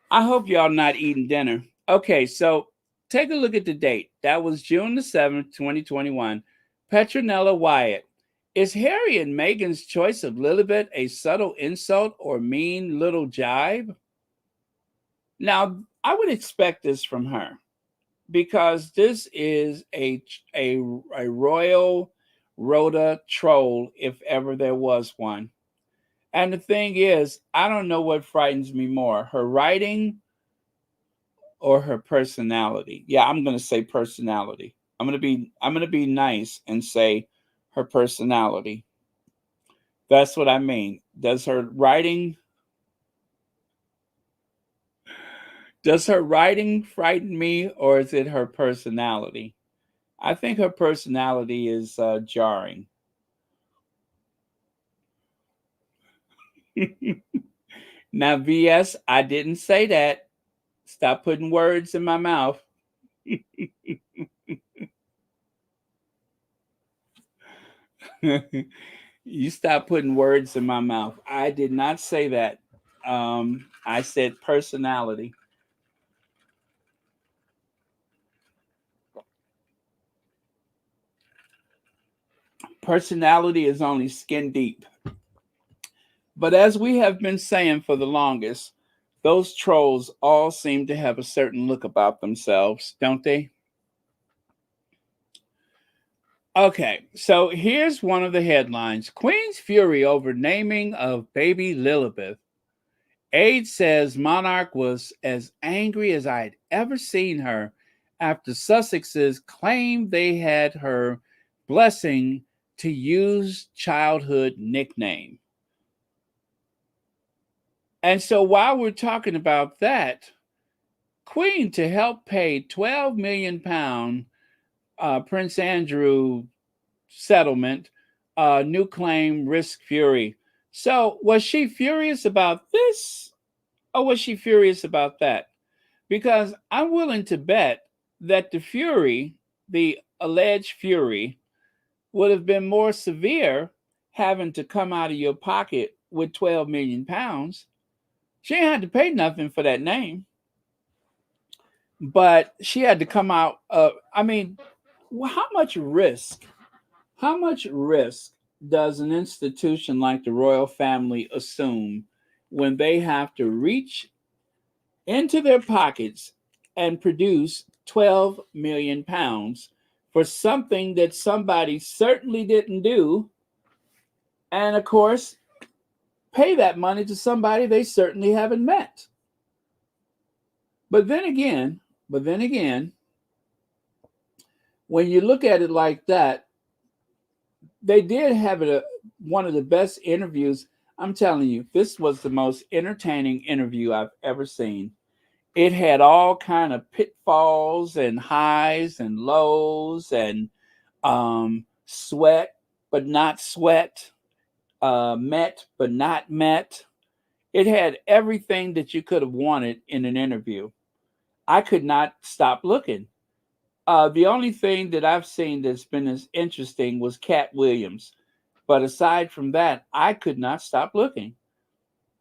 I hope y'all not eating dinner. Okay, so take a look at the date. That was June the 7th, 2021. Petronella Wyatt. Is Harry and Meghan's choice of Lilibet a subtle insult or mean little jibe? Now, I would expect this from her because this is a royal Rhoda troll if ever there was one. And the thing is, I don't know what frightens me more, her writing or her personality. Yeah, I'm going to say personality. I'm going to be nice and say her personality. That's what I mean. Does her writing frighten me, or is it her personality? I think her personality is jarring. Now, VS, I didn't say that. Stop putting words in my mouth. You stop putting words in my mouth. I did not say that. I said personality. Personality is only skin deep. But as we have been saying for the longest, those trolls all seem to have a certain look about themselves, don't they? Okay, so here's one of the headlines: Queen's fury over naming of baby Lilibet. Aide says monarch was as angry as I'd ever seen her after Sussexes claimed they had her blessing to use childhood nickname. And so while we're talking about that, Queen to help pay £12 million Prince Andrew settlement, new claim risk fury. So was she furious about this or was she furious about that? Because I'm willing to bet that the fury, the alleged fury, would have been more severe having to come out of your pocket with £12 million. She ain't had to pay nothing for that name, but she had to come out. I mean, how much risk? How much risk does an institution like the royal family assume when they have to reach into their pockets and produce £12 million for something that somebody certainly didn't do, and of course, pay that money to somebody they certainly haven't met? But then again, but then again, when you look at it like that, they did have one of the best interviews. I'm telling you, this was the most entertaining interview I've ever seen. It had all kind of pitfalls and highs and lows and sweat but not sweat, met but not met. It had everything that you could have wanted in an interview. I could not stop looking. The only thing that I've seen that's been as interesting was Cat Williams. But aside from that, I could not stop looking.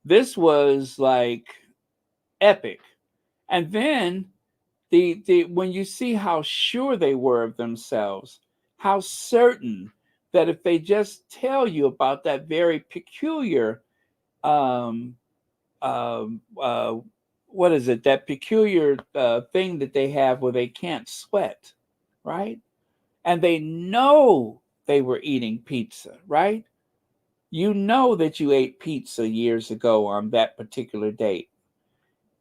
This was like epic. And then the when you see how sure they were of themselves, how certain that if they just tell you about that very peculiar um, uh, what is it? That peculiar thing that they have where they can't sweat, right? And they know they were eating pizza, right? You know that you ate pizza years ago on that particular date.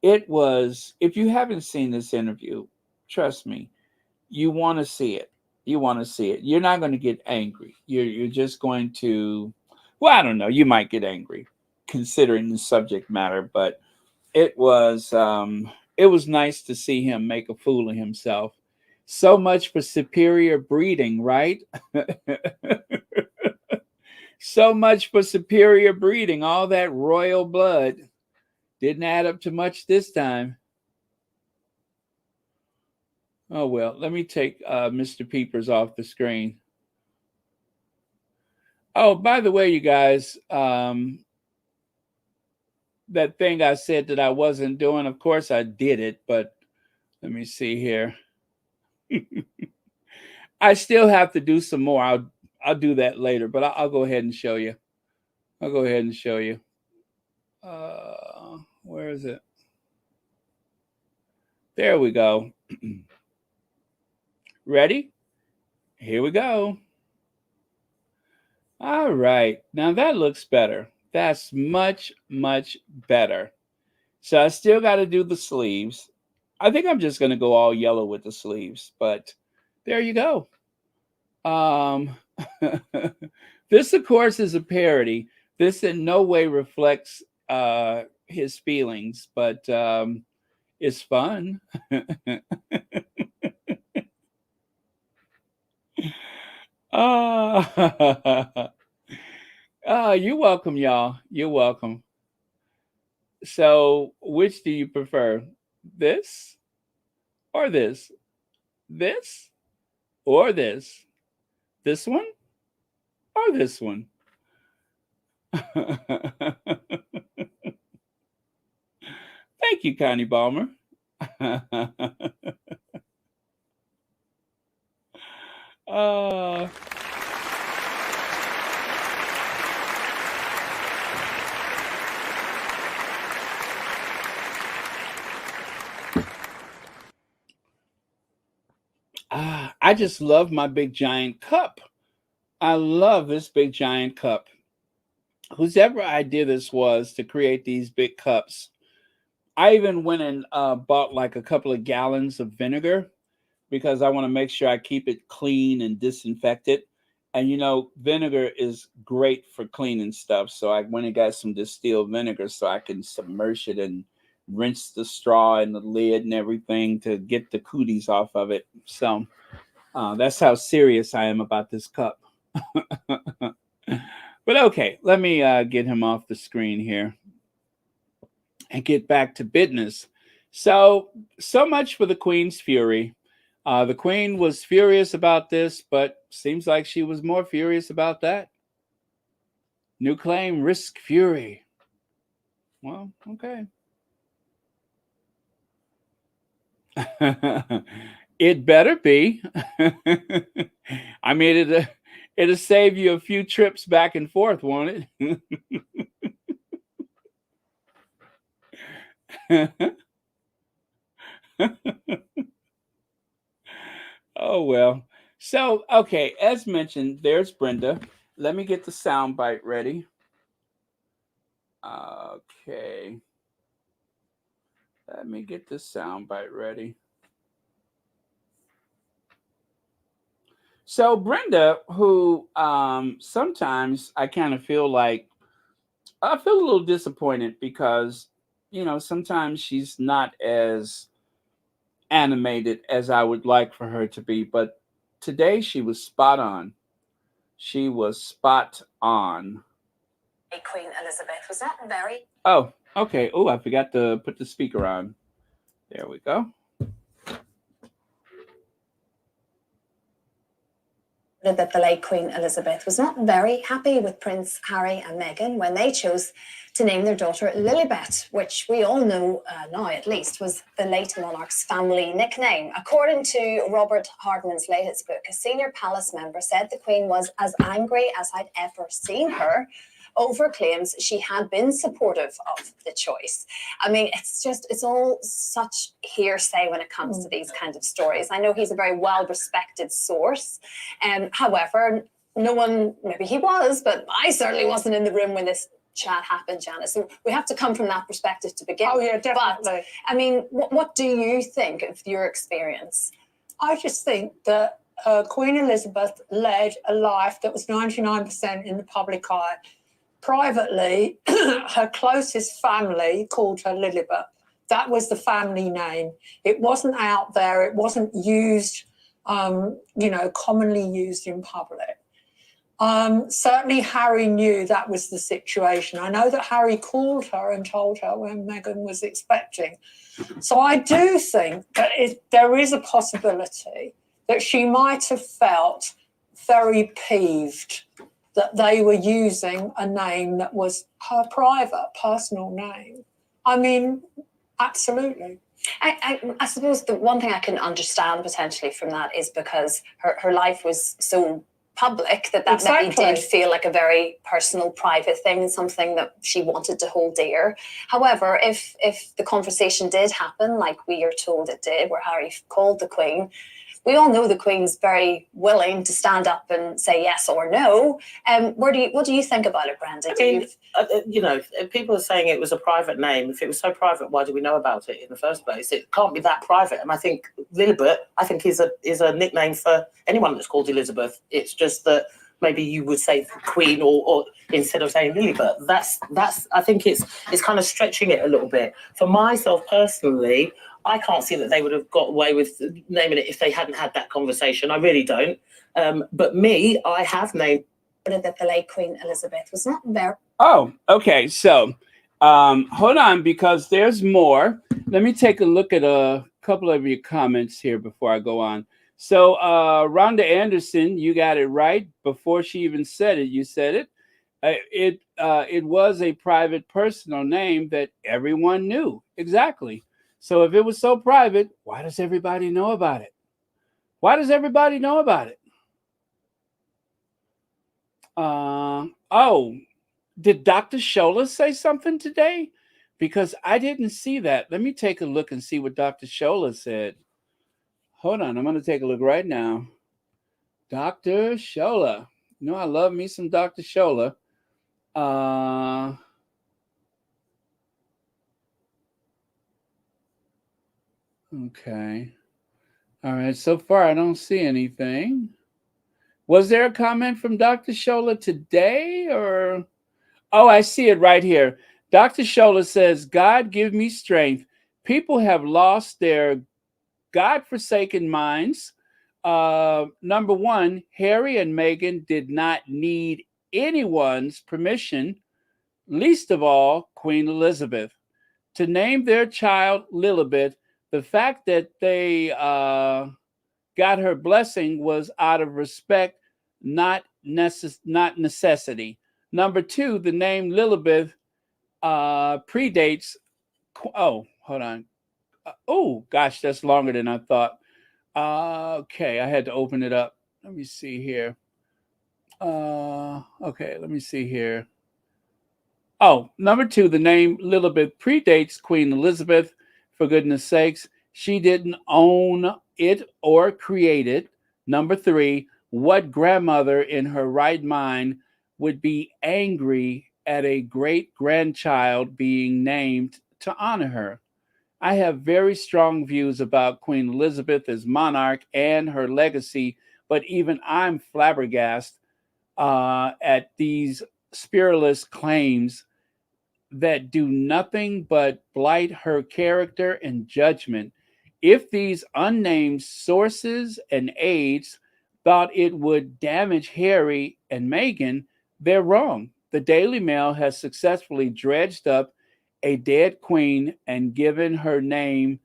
It was, if you haven't seen this interview, trust me, you want to see it. You want to see it. You're not going to get angry. You're just going to, well, I don't know. You might get angry considering the subject matter, but it was nice to see him make a fool of himself. So much for superior breeding, right? So much for superior breeding. All that royal blood didn't add up to much this time. Oh well, let me take Mr. Peepers off the screen. Oh, by the way, you guys, that thing I said that I wasn't doing, of course I did it, but let me see here. I still have to do some more. I'll do that later, but I'll go ahead and show you. I'll go ahead and show you. Where is it? There we go. Ready? Here we go. All right. Now that looks better. That's much, much better. So I still got to do the sleeves. I think I'm just going to go all yellow with the sleeves, but there you go. This, of course, is a parody. This in no way reflects his feelings, but it's fun. You're welcome, y'all. You're welcome. So, which do you prefer? This or this? This or this? This one or this one? Thank you, Connie Balmer. uh, I just love my big giant cup. I love this big giant cup. Whosever idea this was to create these big cups, I even went and bought like a couple of gallons of vinegar because I want to make sure I keep it clean and disinfected. And you know, vinegar is great for cleaning stuff. So I went and got some distilled vinegar so I can submerge it and rinse the straw and the lid and everything to get the cooties off of it. So that's how serious I am about this cup. But okay, let me get him off the screen here and get back to business. So much for the Queen's fury. The Queen was furious about this, but seems like she was more furious about that. New claim, risk fury. Well, okay. It better be. I mean, it'll save you a few trips back and forth, won't it? Oh, well. So, okay, as mentioned, there's Brenda. Let me get the sound bite ready. Okay. Let me get the sound bite ready. So, Brenda, who sometimes I kind of feel like I feel a little disappointed because, you know, sometimes she's not as animated as I would like for her to be, but today she was spot on. She was spot on. Queen Elizabeth was not very. Oh, okay. Oh, I forgot to put the speaker on. There we go. That the late Queen Elizabeth was not very happy with Prince Harry and Meghan when they chose to name their daughter Lilibet, which we all know now at least was the late monarch's family nickname. According to Robert Hardman's latest book, a senior palace member said the Queen was as angry as I'd ever seen her over claims she had been supportive of the choice. I mean, it's all such hearsay when it comes to these kinds of stories. I know he's a very well-respected source. However, no one, maybe he was, but I certainly wasn't in the room when this chat happened, Janice. So we have to come from that perspective to begin. Oh, yeah, definitely. But, I mean, what do you think of your experience? I just think that Queen Elizabeth led a life that was 99% in the public eye. Privately, her closest family called her Lilibet. That was the family name. It wasn't out there. It wasn't used, commonly used in public. Certainly Harry knew that was the situation. I know that Harry called her and told her when Meghan was expecting. So I do think that there is a possibility that she might have felt very peeved that they were using a name that was her private, personal name. I mean, absolutely. I suppose the one thing I can understand potentially from that is because her life was so public, that maybe did feel like a very personal, private thing, and something that she wanted to hold dear. However, if the conversation did happen, like we are told it did, where Harry called the Queen, we all know the Queen's very willing to stand up and say yes or no. What do you think about it, Brenda? You know, people are saying it was a private name. If it was so private, why do we know about it in the first place? It can't be that private. And I think Lilibet, is a nickname for anyone that's called Elizabeth. It's just that maybe you would say Queen or instead of saying Lilibet. That's I think it's kind of stretching it a little bit. For myself personally, I can't see that they would have got away with naming it if they hadn't had that conversation. I really don't. But me, I have named that the late Queen Elizabeth was not very... Oh, okay. So hold on, because there's more. Let me take a look at a couple of your comments here before I go on. So Rhonda Anderson, you got it right. Before she even said it, you said it. It was a private personal name that everyone knew. Exactly. So if it was so private, why does everybody know about it? Why does everybody know about it? Oh, did Dr. Shola say something today? Because I didn't see that. Let me take a look and see what Dr. Shola said. Hold on, I'm going to take a look right now. Dr. Shola. You know, I love me some Dr. Shola. Okay. All right. So far, I don't see anything. Was there a comment from Dr. Shola today, or? Oh, I see it right here. Dr. Shola says, God give me strength. People have lost their God-forsaken minds. Number one, Harry and Meghan did not need anyone's permission, least of all Queen Elizabeth, to name their child Lilibet. The fact that they got her blessing was out of respect, not necessity. Number two, the name Lilibet predates. Oh, hold on. Oh, gosh, that's longer than I thought. Okay, I had to open it up. Let me see here. Okay, let me see here. Oh, number two, the name Lilibet predates Queen Elizabeth. For goodness sakes, she didn't own it or create it. Number three, what grandmother in her right mind would be angry at a great grandchild being named to honor her? I have very strong views about Queen Elizabeth as monarch and her legacy, but even I'm flabbergasted at these spurious claims that do nothing but blight her character and judgment. If these unnamed sources and aides thought it would damage Harry and Meghan, they're wrong. The Daily Mail has successfully dredged up a dead queen and given her name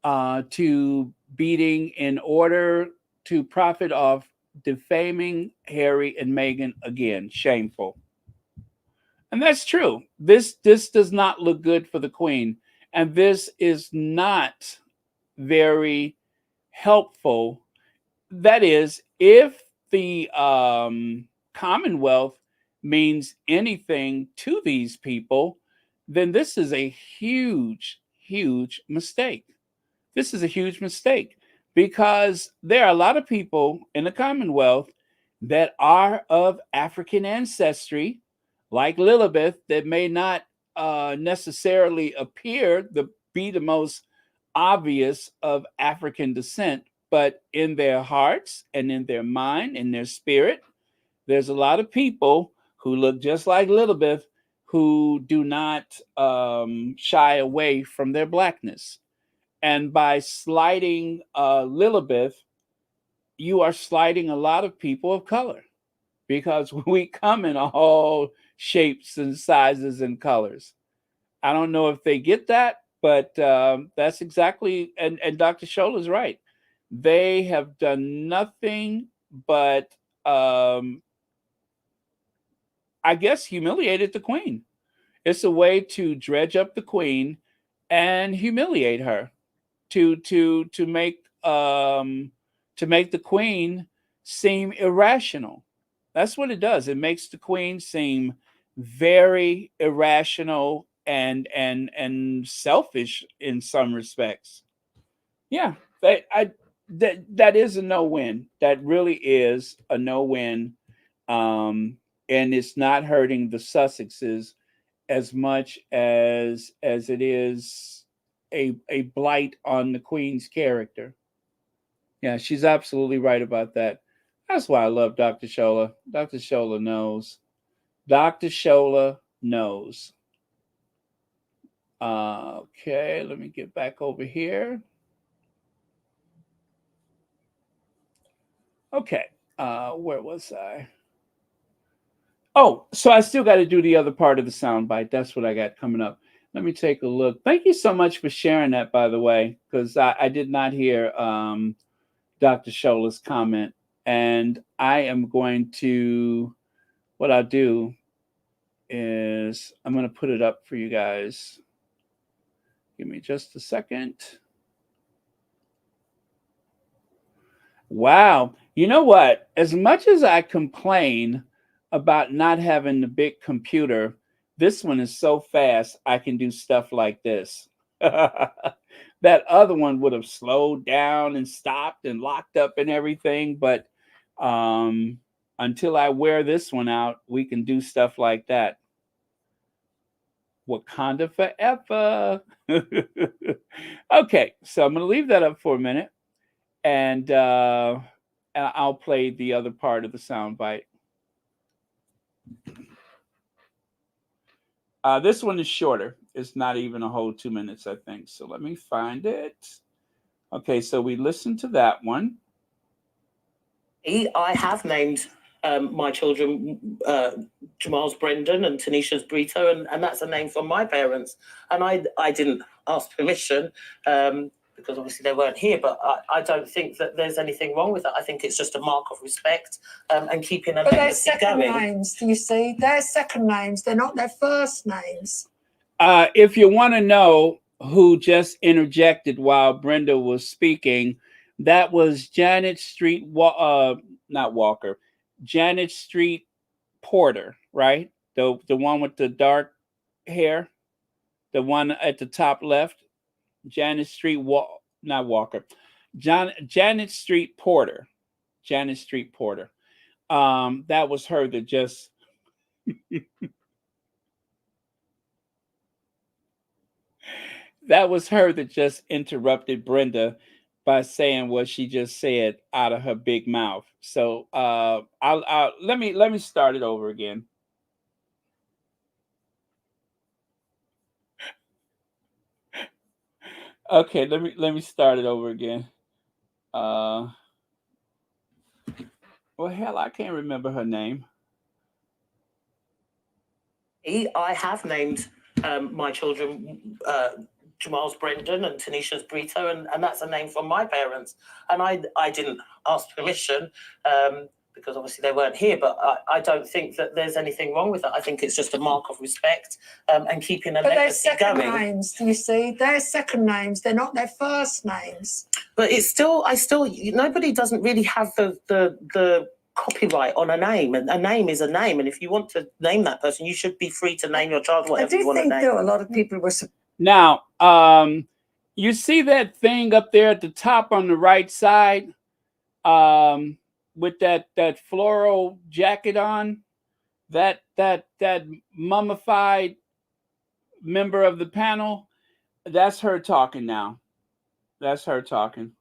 to beating in order to profit off defaming Harry and Meghan again. Shameful. And that's true. This does not look good for the Queen. And this is not very helpful. That is, if the Commonwealth means anything to these people, then this is a huge, huge mistake. This is a huge mistake because there are a lot of people in the Commonwealth that are of African ancestry, like Lilibet, that may not necessarily appear to be the most obvious of African descent, but in their hearts and in their mind, in their spirit, there's a lot of people who look just like Lilibet who do not shy away from their blackness. And by slighting Lilibet, you are slighting a lot of people of color because we come in all shapes and sizes and colors. I don't know if they get that, but that's exactly, and Dr. Shola's right. They have done nothing but, I guess, humiliated the Queen. It's a way to dredge up the Queen and humiliate her, to make the Queen seem irrational. That's what it does. It makes the queen seem very irrational and selfish in some respects. Yeah, that is a no-win. That really is a no-win. And it's not hurting the Sussexes as much as it is a blight on the queen's character. Yeah, she's absolutely right about that. That's why I love Dr. Shola. Dr. Shola knows. Dr. Shola knows. Okay, let me get back over here. Okay, where was I? Oh, so I still got to do the other part of the soundbite. That's what I got coming up. Let me take a look. Thank you so much for sharing that, by the way, because I did not hear Dr. Shola's comment. And I am going to, what I'll do is I'm going to put it up for you guys. Give me just a second. Wow. You know what? As much as I complain about not having the big computer, this one is so fast I can do stuff like this. That other one would have slowed down and stopped and locked up and everything. But until I wear this one out, we can do stuff like that. Wakanda forever. Okay, so I'm going to leave that up for a minute. And I'll play the other part of the soundbite. This one is shorter. It's not even a whole 2 minutes, I think. So let me find it. Okay, so we listened to that one. I have named my children Jamal's Brendan and Tanisha's Brito, and that's a name from my parents. And I didn't ask permission because obviously they weren't here, but I don't think that there's anything wrong with that. I think it's just a mark of respect and keeping a legacy going. But they're second names, do you see? They're second names. They're not their first names. If you want to know who just interjected while Brenda was speaking, that was Janet Street, not Walker, Janet Street Porter, right? The one with the dark hair, the one at the top left, Janet Street, not Walker, Janet Street Porter, Janet Street Porter. That was her that just. That was her that just interrupted Brenda by saying what she just said out of her big mouth. So let me start it over again. Okay, let me start it over again. Well, hell, I can't remember her name. I have named my children Jamal's Brendan and Tanisha's Brito, and that's a name from my parents. And I didn't ask permission because obviously they weren't here, but I don't think that there's anything wrong with that. I think it's just a mark of respect and keeping a legacy going. But they're second names, do you see? They're second names. They're not their first names. But it's still, nobody doesn't really have the copyright on a name, and a name is a name. And if you want to name that person, you should be free to name your child whatever you want to name. I do think, though, a lot of people were. Now, you see that thing up there at the top on the right side, with that floral jacket on, that mummified member of the panel. That's her talking now. That's her talking.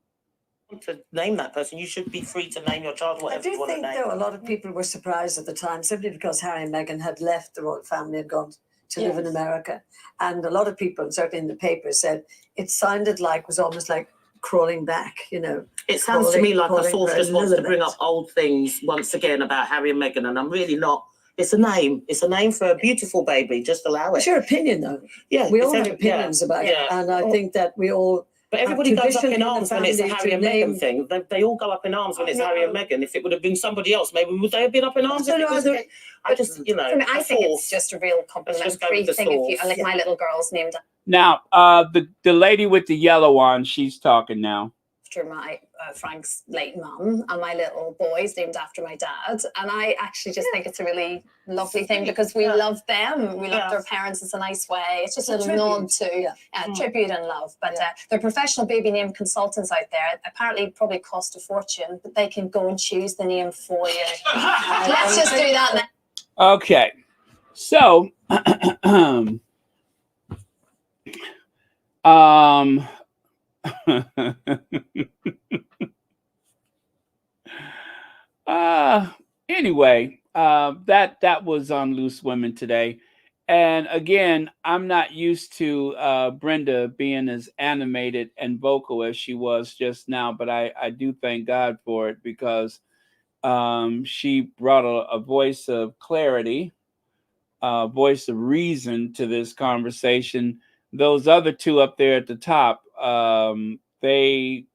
To name that person, you should be free to name your child whatever you want to name. I do think, though, a lot of people were surprised at the time, simply because Harry and Meghan had left the royal family and gone to live in America. And a lot of people, certainly in the paper, said it sounded like, was almost like crawling back, you know. It sounds to me like a source just wants to bring up old things once again about Harry and Meghan, and I'm really not. It's a name. It's a name for a beautiful baby. Just allow it. It's your opinion, though. Yeah. We all have opinions about it. And I think that we all... But everybody goes up in arms when it's a Harry and Meghan thing. They all go up in arms when it's Harry and Meghan. If it would have been somebody else, maybe would they have been up in arms? I just, you know, I think it's just a real complimentary thing. If you, like my little girl's named. Now, the lady with the yellow on, she's talking now. After my Frank's late mum, and my little boy is named after my dad. And I actually just think it's a really lovely thing because we love them. We love their parents. It's a nice way. It's just a nod to tribute and love. But they're professional baby name consultants out there. Apparently, probably cost a fortune, but they can go and choose the name for you. Let's just do that now. Okay, so anyway, that was on Loose Women today. And again, I'm not used to Brenda being as animated and vocal as she was just now, but I do thank God for it because she brought a voice of clarity, a voice of reason to this conversation. Those other two up there at the top, they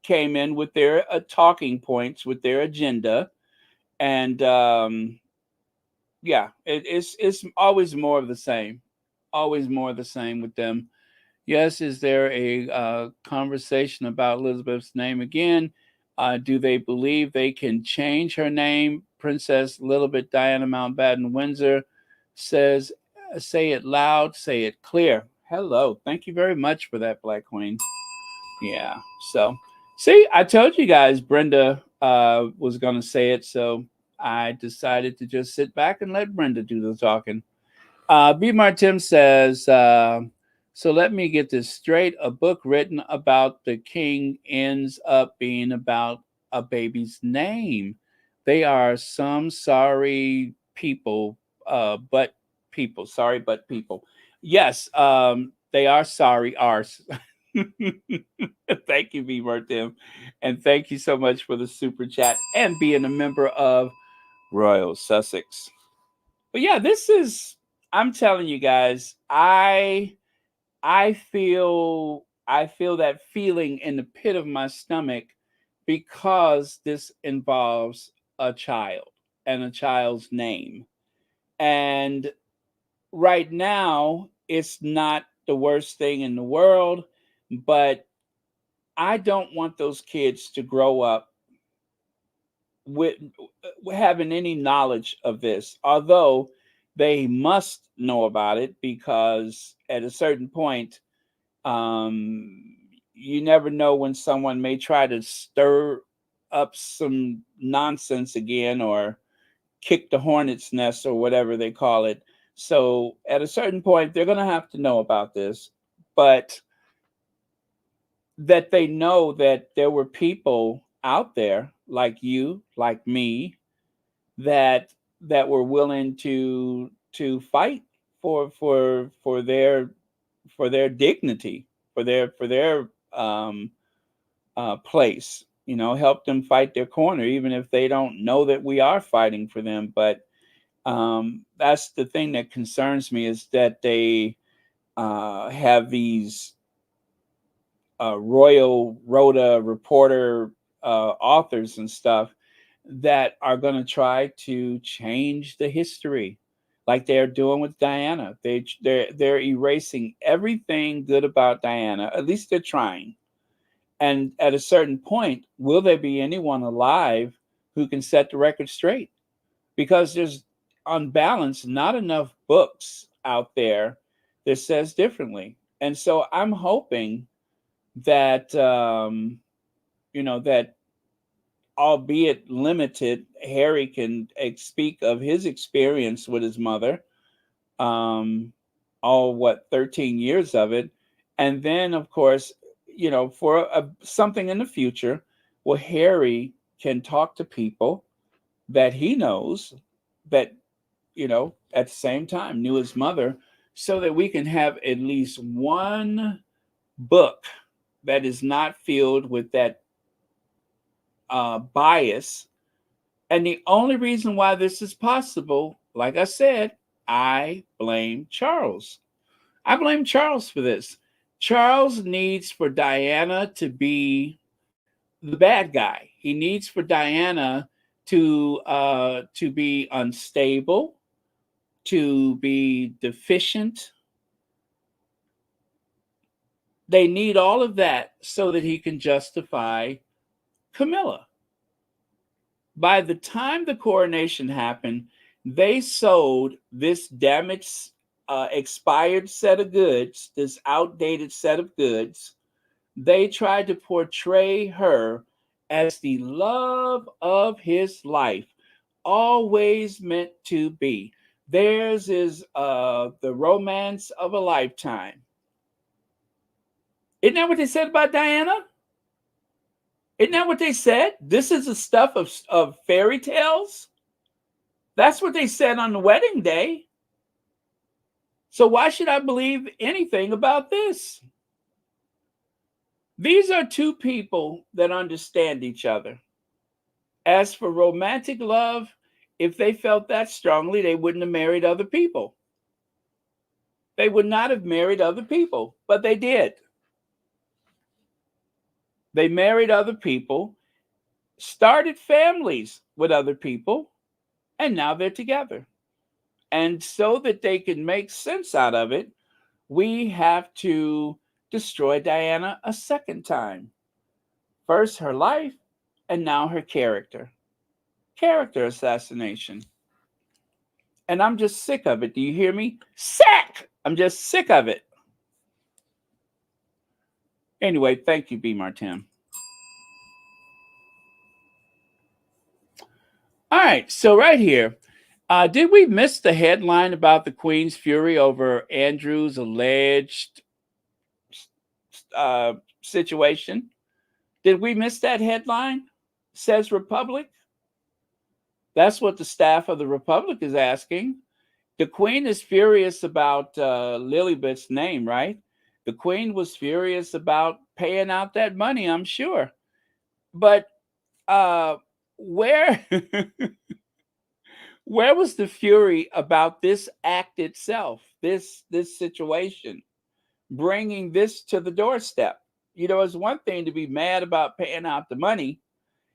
came in with their talking points, with their agenda, and it's always more of the same. Always more of the same with them. Yes, is there a conversation about Elizabeth's name again? Do they believe they can change her name? Princess Lilibet Diana Mountbatten-Windsor says, say it loud, say it clear. Hello. Thank you very much for that, Black Queen. Yeah. So, see, I told you guys Brenda was going to say it, so I decided to just sit back and let Brenda do the talking. B. Martin says, so let me get this straight. A book written about the king ends up being about a baby's name. They are some sorry people, but people. Sorry, but people. Yes, they are sorry arse. Thank you, B. Martin. And thank you so much for the super chat and being a member of Royal Sussex. But yeah, I'm telling you guys, I feel that feeling in the pit of my stomach because this involves a child and a child's name. And right now, it's not the worst thing in the world, but I don't want those kids to grow up with having any knowledge of this, although they must know about it because at a certain point, you never know when someone may try to stir up some nonsense again or kick the hornet's nest or whatever they call it. So at a certain point, they're going to have to know about this, but that they know that there were people out there like you, like me, that were willing to fight for their dignity, for their place. You know, help them fight their corner, even if they don't know that we are fighting for them. But that's the thing that concerns me is that they have these Royal Rhoda reporter authors and stuff that are going to try to change the history like they're doing with Diana. They're erasing everything good about Diana. At least they're trying. And at a certain point, will there be anyone alive who can set the record straight? Because there's, on balance, not enough books out there that says differently. And so I'm hoping that that, albeit limited, Harry can speak of his experience with his mother, all 13 years of it, and then of course, for something in the future, where Harry can talk to people that he knows that at the same time knew his mother, so that we can have at least one book that is not filled with that bias. And the only reason why this is possible, like I said, I blame Charles. I blame Charles for this. Charles needs for Diana to be the bad guy. He needs for Diana to be unstable, to be deficient. They need all of that so that he can justify Camilla. By the time the coronation happened, they sold this damaged, expired set of goods, this outdated set of goods. They tried to portray her as the love of his life, always meant to be. Theirs is the romance of a lifetime. Isn't that what they said about Diana? Isn't that what they said? This is the stuff of fairy tales? That's what they said on the wedding day. So why should I believe anything about this? These are two people that understand each other. As for romantic love, if they felt that strongly, they wouldn't have married other people. They would not have married other people, but they did. They married other people, started families with other people, and now they're together. And so that they can make sense out of it, we have to destroy Diana a second time. First her life, and now her character. Character assassination. And I'm just sick of it. Do you hear me? Sick! I'm just sick of it. Anyway, thank you, B. Martin. All right, so right here, did we miss the headline about the Queen's fury over Andrew's alleged situation? Did we miss that headline? Says Republic. That's what the staff of the Republic is asking. The Queen is furious about Lilibet's name, right? The Queen was furious about paying out that money, I'm sure. But where where was the fury about this act itself, this situation, bringing this to the doorstep? You know, it's one thing to be mad about paying out the money.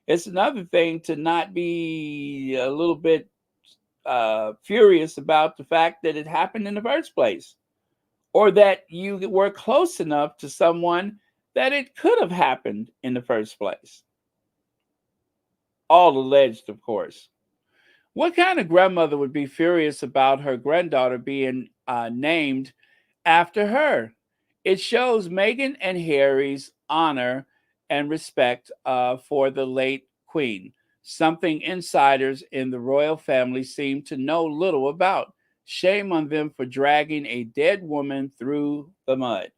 It's another thing to not be a little bit furious about the fact that it happened in the first place, or that you were close enough to someone that it could have happened in the first place. All alleged, of course. What kind of grandmother would be furious about her granddaughter being named after her? It shows Meghan and Harry's honor and respect for the late Queen, something insiders in the royal family seem to know little about. Shame on them for dragging a dead woman through the mud.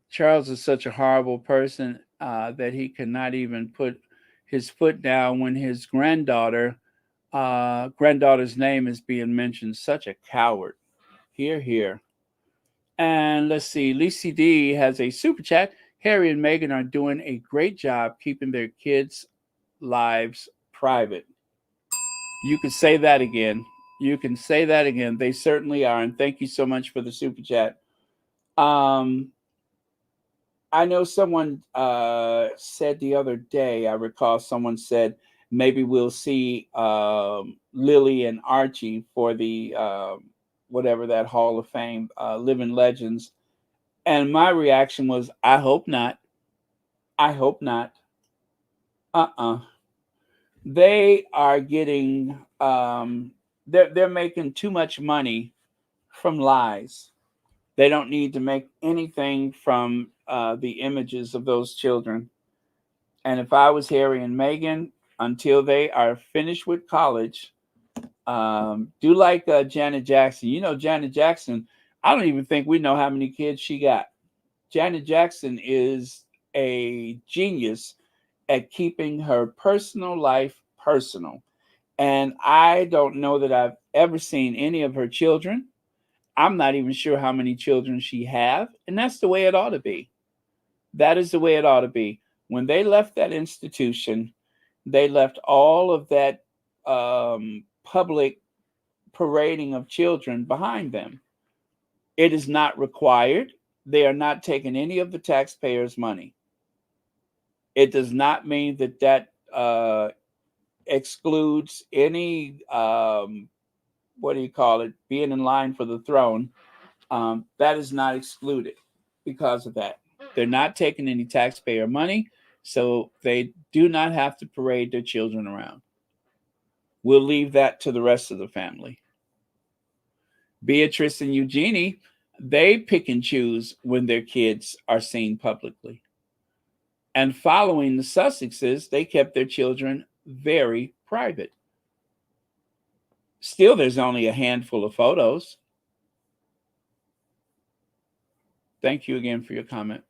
Charles is such a horrible person that he cannot even put his foot down when his granddaughter's name is being mentioned. Such a coward. Hear, hear. And let's see, Lacey D has a super chat. Harry and Meghan are doing a great job keeping their kids' lives private. You can say that again. You can say that again. They certainly are. And thank you so much for the super chat. I know someone said the other day, I recall someone said maybe we'll see Lily and Archie for the whatever that Hall of Fame, Living Legends. And my reaction was, I hope not. I hope not. They are getting, they're making too much money from lies. They don't need to make anything from the images of those children. And if I was Harry and Meghan, until they are finished with college, do like Janet Jackson. You know, Janet Jackson, I don't even think we know how many kids she got. Janet Jackson is a genius at keeping her personal life personal. And I don't know that I've ever seen any of her children. I'm not even sure how many children she have. And that's the way it ought to be. That is the way it ought to be. When they left that institution, they left all of that public parading of children behind them. It is not required. They are not taking any of the taxpayers' money. It does not mean that excludes any what do you call it, being in line for the throne, that is not excluded because of that. They're not taking any taxpayer money, so they do not have to parade their children around. We'll leave that to the rest of the family. Beatrice and Eugenie, they pick and choose when their kids are seen publicly. And following the Sussexes, they kept their children very private. Still, there's only a handful of photos. Thank you again for your comment.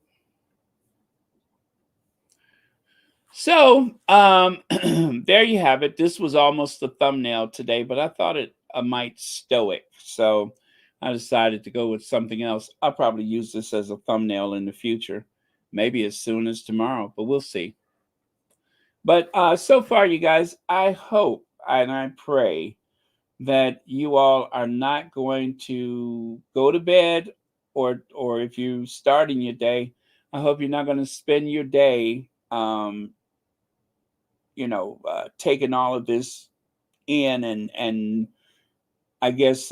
So there you have it. This was almost a thumbnail today, but I thought it might stoic. So I decided to go with something else. I'll probably use this as a thumbnail in the future, maybe as soon as tomorrow, but we'll see. But so far, you guys, I hope and I pray that you all are not going to go to bed, or if you're starting your day, I hope you're not going to spend your day taking all of this in and I guess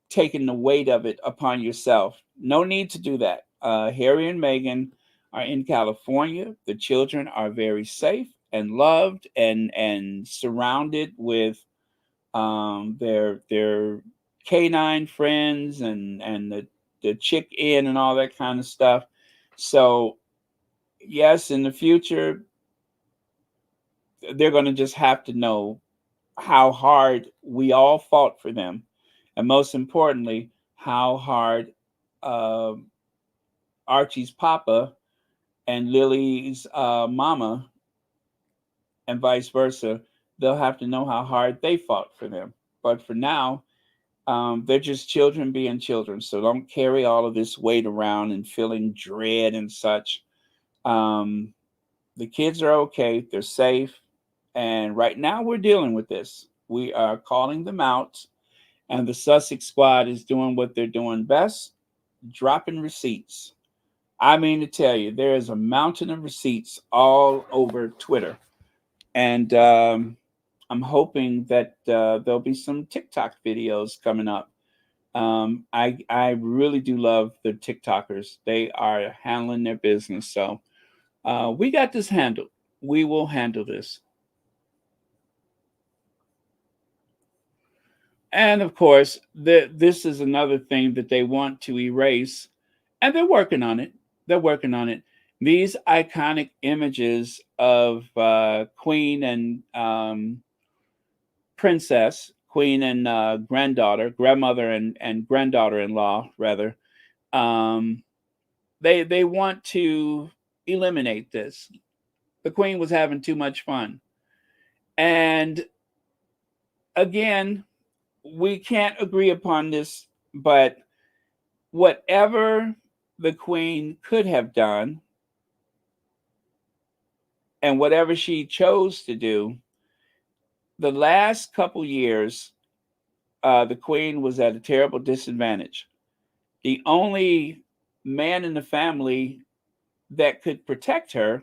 taking the weight of it upon yourself. No need to do that. Harry and Meghan are in California. The children are very safe and loved and surrounded with their canine friends and the chick inn and all that kind of stuff. So yes, in the future, they're going to just have to know how hard we all fought for them. And most importantly, how hard Archie's papa and Lily's mama and vice versa, they'll have to know how hard they fought for them. But for now, they're just children being children. So don't carry all of this weight around and feeling dread and such. The kids are okay. They're safe. And right now we're dealing with this. We are calling them out. And the Sussex squad is doing what they're doing best, dropping receipts. I mean to tell you, there is a mountain of receipts all over Twitter. And I'm hoping that there'll be some TikTok videos coming up. I really do love the TikTokers. They are handling their business. So we got this handled. We will handle this. And of course, this is another thing that they want to erase. And they're working on it. They're working on it. These iconic images of Queen and Princess, Queen and grandmother and granddaughter-in-law, rather, they want to eliminate this. The Queen was having too much fun. And again, we can't agree upon this, but whatever the Queen could have done and whatever she chose to do, the last couple years, the Queen was at a terrible disadvantage. The only man in the family that could protect her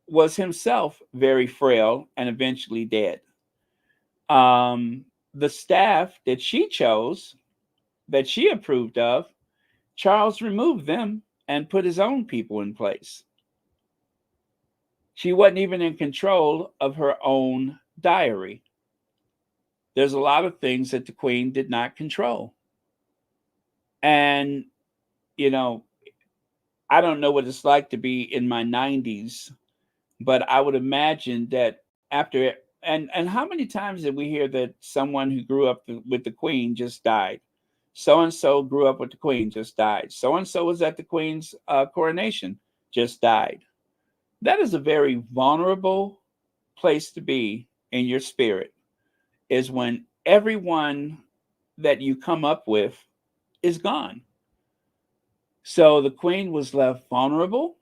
was himself very frail and eventually dead. The staff that she chose, that she approved of, Charles removed them and put his own people in place. She wasn't even in control of her own diary. There's a lot of things that the Queen did not control. And, I don't know what it's like to be in my 90s, but I would imagine that after it, and how many times did we hear that someone who grew up with the Queen just died? So-and-so grew up with the Queen, just died. So-and-so was at the Queen's coronation, just died. That is a very vulnerable place to be in your spirit, is when everyone that you come up with is gone. So the Queen was left vulnerable,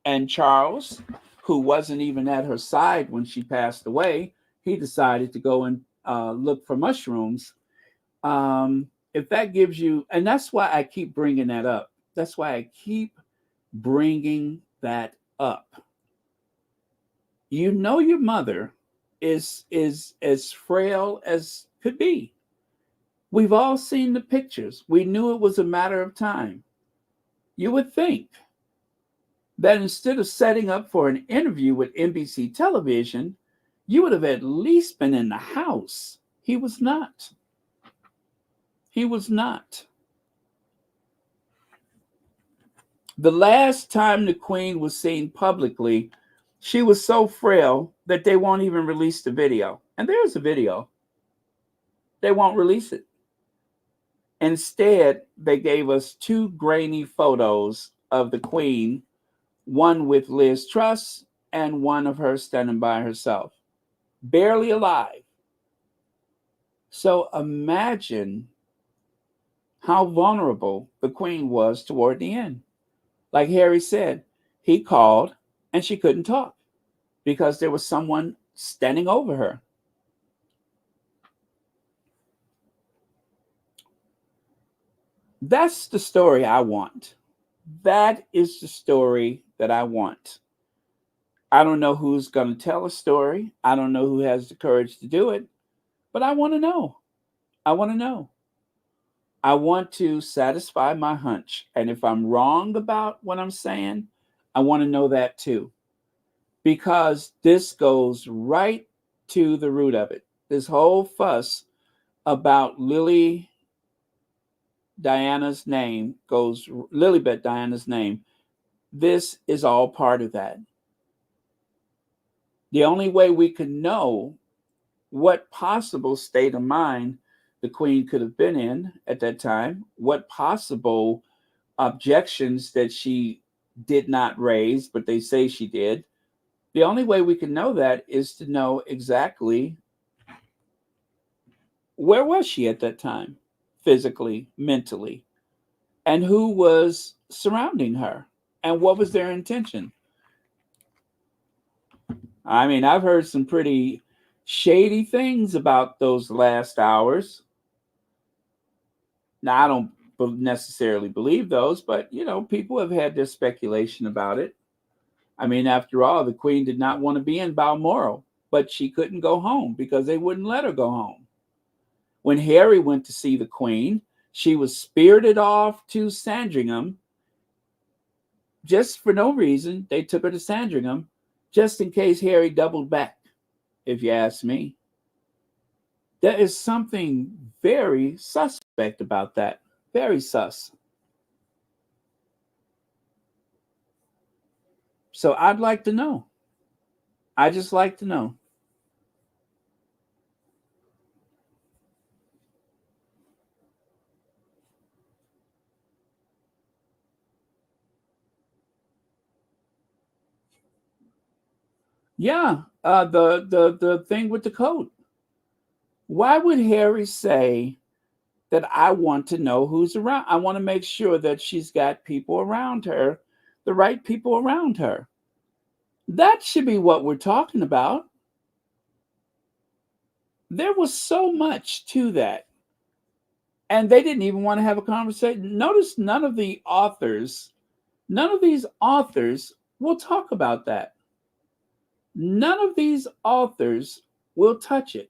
and Charles, who wasn't even at her side when she passed away, he decided to go and look for mushrooms. If that gives you, and that's why I keep bringing that up. That's why I keep bringing that up. You know your mother is as frail as could be. We've all seen the pictures. We knew it was a matter of time. You would think that instead of setting up for an interview with NBC television, you would have at least been in the house. He was not. He was not. The last time the Queen was seen publicly, she was so frail that they won't even release the video. And there's a video. They won't release it. Instead, they gave us 2 grainy photos of the Queen, one with Liz Truss and one of her standing by herself, barely alive. So imagine how vulnerable the Queen was toward the end. Like Harry said, he called and she couldn't talk because there was someone standing over her. That's the story I want. That is the story that I want. I don't know who's going to tell a story. I don't know who has the courage to do it, but I want to know. I want to know. I want to satisfy my hunch. And if I'm wrong about what I'm saying, I want to know that too. Because this goes right to the root of it. This whole fuss about Lilibet Diana's name. This is all part of that. The only way we can know what possible state of mind the Queen could have been in at that time, what possible objections that she did not raise, but they say she did. The only way we can know that is to know exactly where was she at that time, physically, mentally, and who was surrounding her, and what was their intention. I mean, I've heard some pretty shady things about those last hours. Now, I don't necessarily believe those, but, people have had their speculation about it. I mean, after all, the Queen did not want to be in Balmoral, but she couldn't go home because they wouldn't let her go home. When Harry went to see the Queen, she was spirited off to Sandringham. Just for no reason, they took her to Sandringham, just in case Harry doubled back, if you ask me. There is something very suspect about that. Very sus. So I'd like to know. I just like to know. Yeah, the thing with the coat. Why would Harry say that I want to know who's around? I want to make sure that she's got people around her, the right people around her. That should be what we're talking about. There was so much to that. And they didn't even want to have a conversation. Notice none of these authors will talk about that. None of these authors will touch it.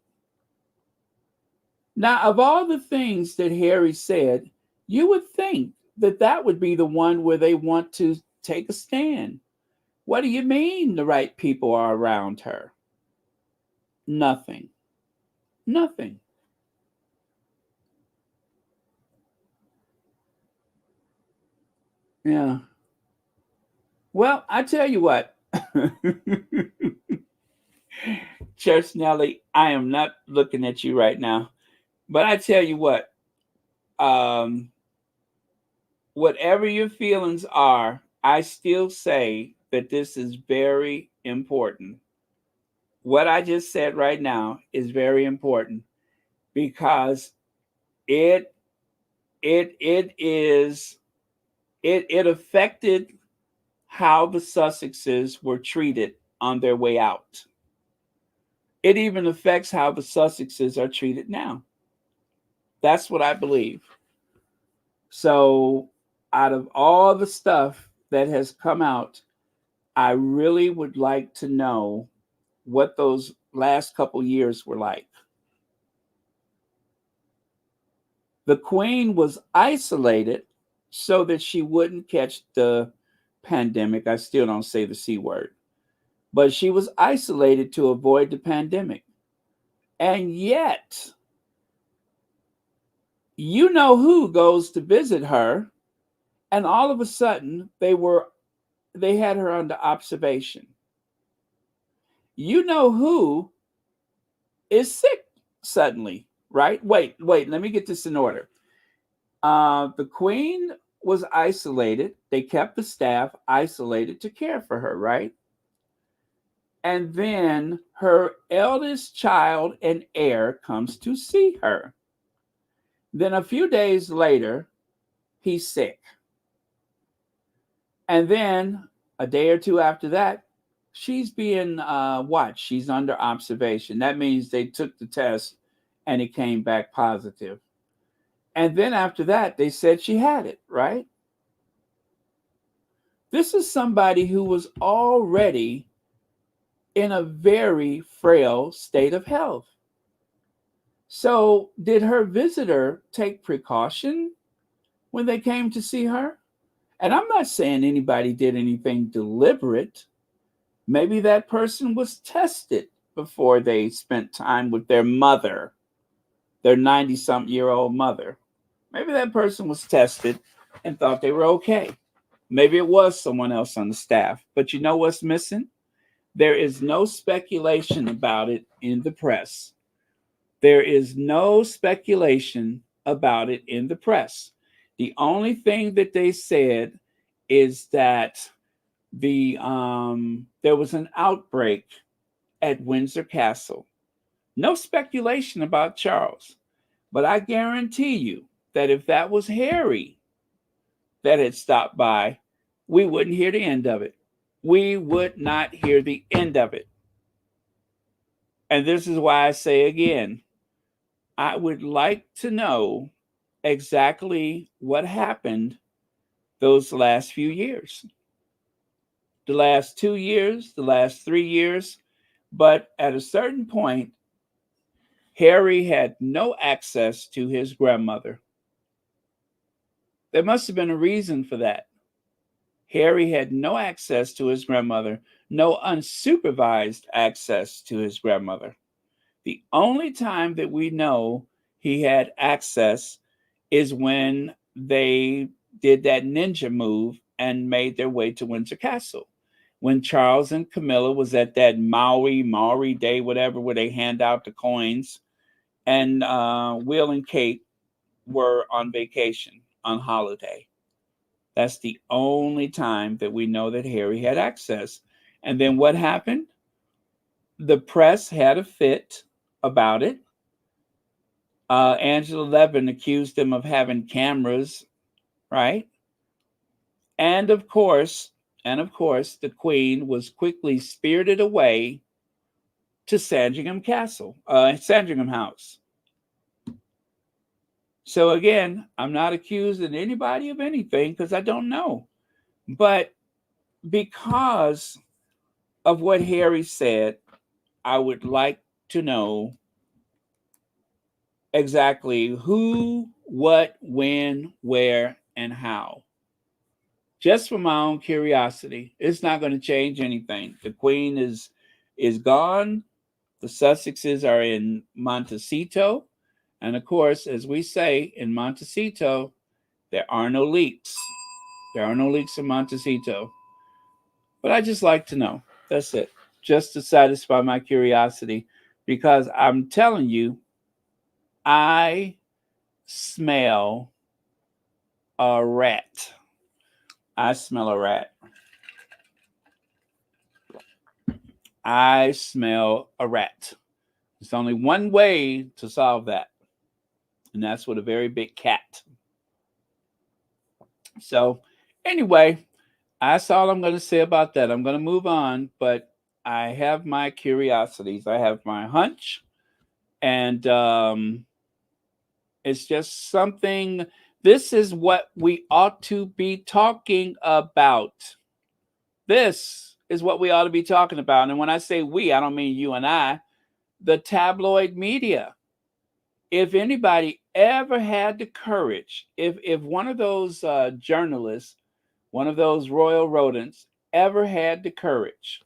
Now, of all the things that Harry said, you would think that that would be the one where they want to take a stand. What do you mean the right people are around her? Nothing. Nothing. Yeah. Well, I tell you what. Church Nelly, I am not looking at you right now. But I tell you what. Whatever your feelings are, I still say that this is very important. What I just said right now is very important because it affected how the Sussexes were treated on their way out. It even affects how the Sussexes are treated now. That's what I believe. So, out of all the stuff that has come out, I really would like to know what those last couple years were like. The Queen was isolated so that she wouldn't catch the pandemic. I still don't say the C word, but she was isolated to avoid the pandemic. And yet, you know who goes to visit her, and all of a sudden they had her under observation. You know who is sick suddenly, right? Wait, let me get this in order. The Queen was isolated. They kept the staff isolated to care for her, right? And then her eldest child and heir comes to see her. Then a few days later, he's sick. And then a day or two after that, she's being watched. She's under observation. That means they took the test and it came back positive. And then after that, they said she had it, right? This is somebody who was already in a very frail state of health. So did her visitor take precaution when they came to see her? And I'm not saying anybody did anything deliberate. Maybe that person was tested before they spent time with their mother, their 90-something-year-old mother. Maybe that person was tested and thought they were okay. Maybe it was someone else on the staff. But you know what's missing? There is no speculation about it in the press. There is no speculation about it in the press. The only thing that they said is that there was an outbreak at Windsor Castle. No speculation about Charles. But I guarantee you that if that was Harry that had stopped by, we wouldn't hear the end of it. We would not hear the end of it. And this is why I say again, I would like to know exactly what happened those last few years. The last 2 years, the last 3 years. But at a certain point, Harry had no access to his grandmother. There must have been a reason for that. Harry had no access to his grandmother, no unsupervised access to his grandmother. The only time that we know he had access is when they did that ninja move and made their way to Windsor Castle. When Charles and Camilla was at that Maori Day, whatever, where they hand out the coins, and Will and Kate were on vacation, on holiday. That's the only time that we know that Harry had access. And then what happened? The press had a fit about it. Angela Levin accused him of having cameras, right? And of course, the Queen was quickly spirited away to Sandringham House. So again, I'm not accusing anybody of anything because I don't know. But because of what Harry said, I would like to know exactly who, what, when, where, and how. Just for my own curiosity. It's not going to change anything. The Queen is gone. The Sussexes are in Montecito. And of course, as we say in Montecito, there are no leaks. There are no leaks in Montecito. But I just like to know. That's it. Just to satisfy my curiosity. Because I'm telling you, I smell a rat. I smell a rat. I smell a rat. There's only one way to solve that. And that's with a very big cat. So anyway, that's all I'm going to say about that. I'm going to move on, but I have my curiosities. I have my hunch. And it's just something. This is what we ought to be talking about. This is what we ought to be talking about. And when I say we, I don't mean you and I. the tabloid media. If anybody ever had the courage, if one of those journalists, one of those royal rodents, ever had the courage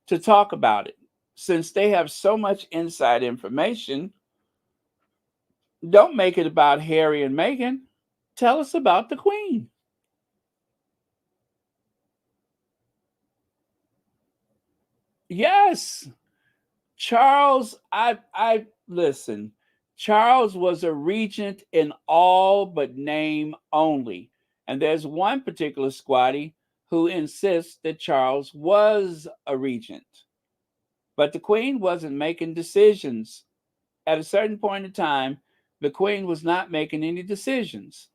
to talk about it, since they have so much inside information, don't make it about Harry and Meghan. Tell us about the Queen. Yes, Charles, I listen. Charles was a regent in all but name only. And there's one particular squatty who insists that Charles was a regent. But the Queen wasn't making decisions. At a certain point in time, the Queen was not making any decisions.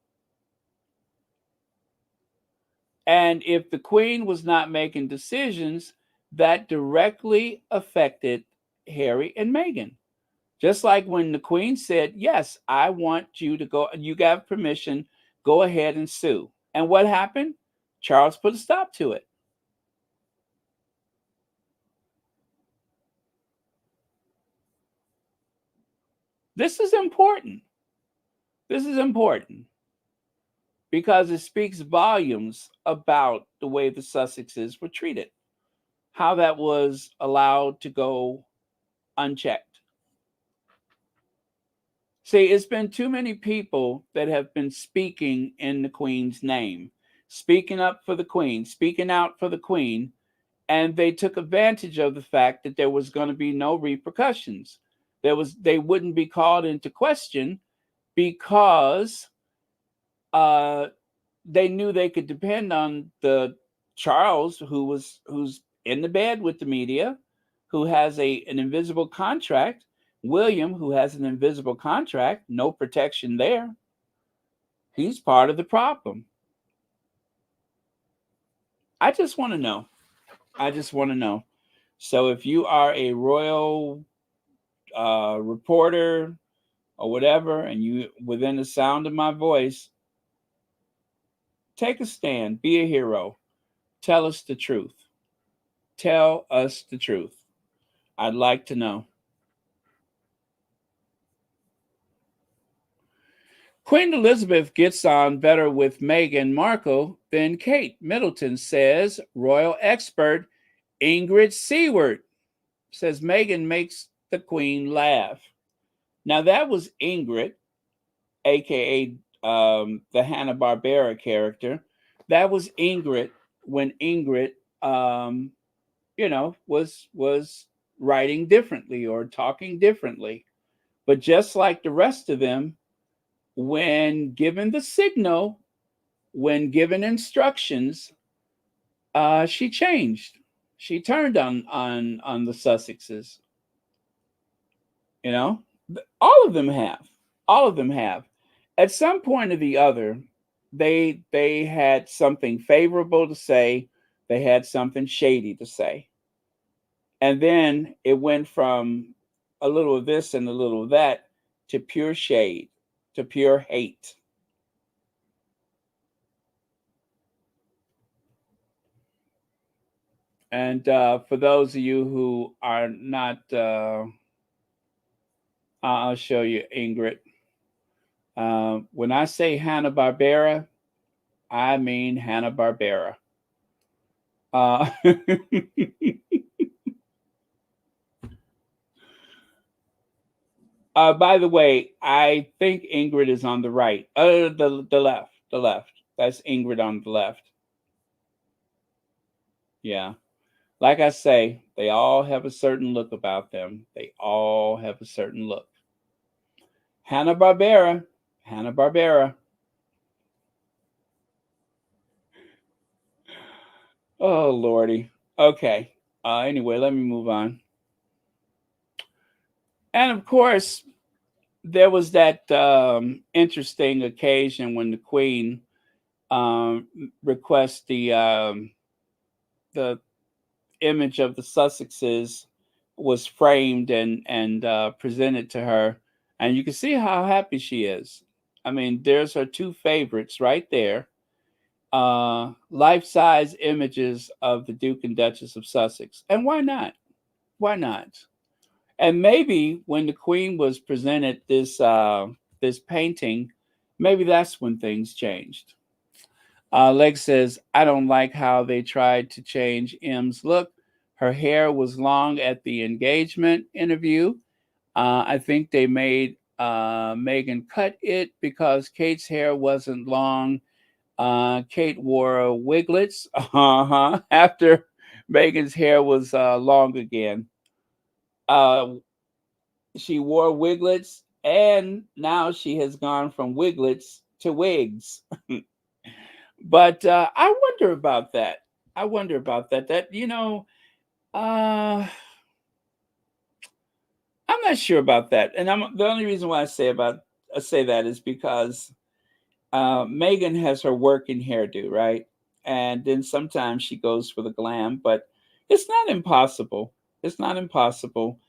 And if the Queen was not making decisions, that directly affected Harry and Meghan. Just like when the Queen said, yes, I want you to go, you got permission, go ahead and sue. And what happened? Charles put a stop to it. This is important. This is important because it speaks volumes about the way the Sussexes were treated, how that was allowed to go unchecked. See, it's been too many people that have been speaking in the Queen's name, speaking up for the Queen, speaking out for the Queen, and they took advantage of the fact that there was going to be no repercussions. They wouldn't be called into question because they knew they could depend on the Charles, who's in the bed with the media, who has an invisible contract. William, who has an invisible contract, no protection there. He's part of the problem. I just want to know. I just want to know. So if you are a royal reporter or whatever, and you within the sound of my voice, take a stand, be a hero. Tell us the truth. Tell us the truth. I'd like to know. Queen Elizabeth gets on better with Meghan Markle than Kate. Middleton says royal expert Ingrid Seward says Meghan makes the Queen laugh. Now that was Ingrid, aka the Hanna-Barbera character. That was Ingrid when Ingrid, was writing differently or talking differently. But just like the rest of them, when given the signal, when given instructions, she changed. She turned on the Sussexes. You know, all of them have. All of them have. At some point or the other, they had something favorable to say. They had something shady to say. And then it went from a little of this and a little of that to pure shade, to pure hate. And for those of you who are not, I'll show you Ingrid. When I say Hanna-Barbera, I mean Hanna-Barbera. By the way, I think Ingrid is on the right. The left. That's Ingrid on the left. Yeah. Like I say, they all have a certain look about them. They all have a certain look. Hanna-Barbera. Oh, Lordy. Okay. Anyway, let me move on. And of course, there was that interesting occasion when the Queen requests the image of the Sussexes was framed and presented to her, and you can see how happy she is. I mean, there's her two favorites right there. Life-size images of the Duke and Duchess of Sussex. And why not? Why not? And maybe when the Queen was presented this painting, maybe that's when things changed. Leg says, I don't like how they tried to change M's look. Her hair was long at the engagement interview. I think they made Meghan cut it because Kate's hair wasn't long. Kate wore wiglets after Meghan's hair was long again. Uh, she wore wiglets, and now she has gone from wiglets to wigs. But I wonder about that. I wonder about that. Uh, I'm not sure about that. And the only reason why I say that is because Meghan has her working hairdo, right? And then sometimes she goes for the glam, but it's not impossible. It's not impossible.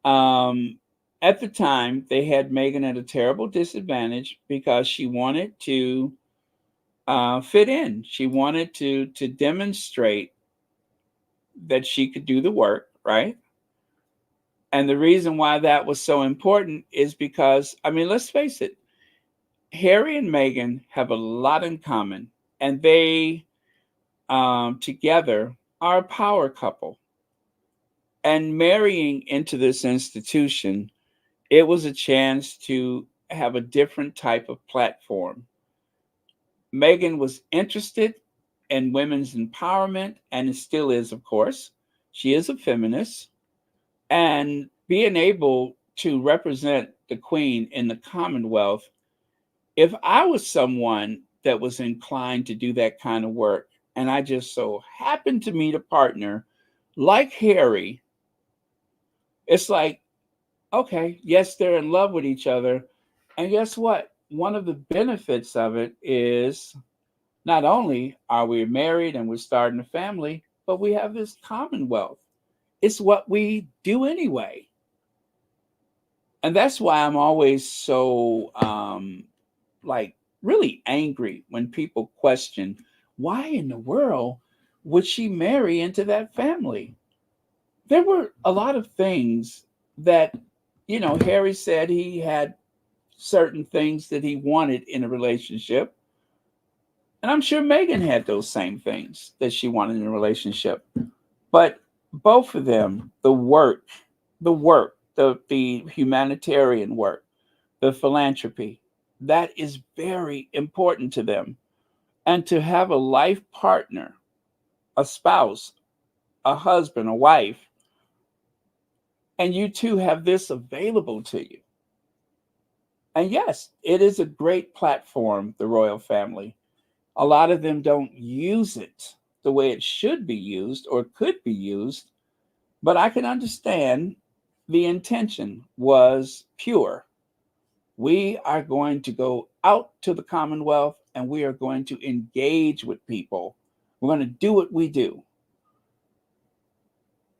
Um, at the time, they had Meghan at a terrible disadvantage because she wanted to fit in. She wanted to demonstrate that she could do the work, right? And the reason why that was so important is because, I mean, let's face it, Harry and Meghan have a lot in common, and they together are a power couple. And marrying into this institution, it was a chance to have a different type of platform. Meghan was interested in women's empowerment, and it still is, of course. She is a feminist, and being able to represent the Queen in the Commonwealth, if I was someone that was inclined to do that kind of work, and I just so happened to meet a partner like Harry, it's like, okay, yes, they're in love with each other. And guess what? One of the benefits of it is not only are we married and we're starting a family, but we have this commonwealth. It's what we do anyway. And that's why I'm always so like really angry when people question why in the world would she marry into that family? There were a lot of things that, Harry said he had certain things that he wanted in a relationship. And I'm sure Meghan had those same things that she wanted in a relationship. But both of them, the humanitarian work, the philanthropy, that is very important to them. And to have a life partner, a spouse, a husband, a wife, and you two have this available to you. And yes, it is a great platform, the royal family. A lot of them don't use it the way it should be used or could be used, but I can understand the intention was pure. We are going to go out to the Commonwealth and we are going to engage with people. We're going to do what we do.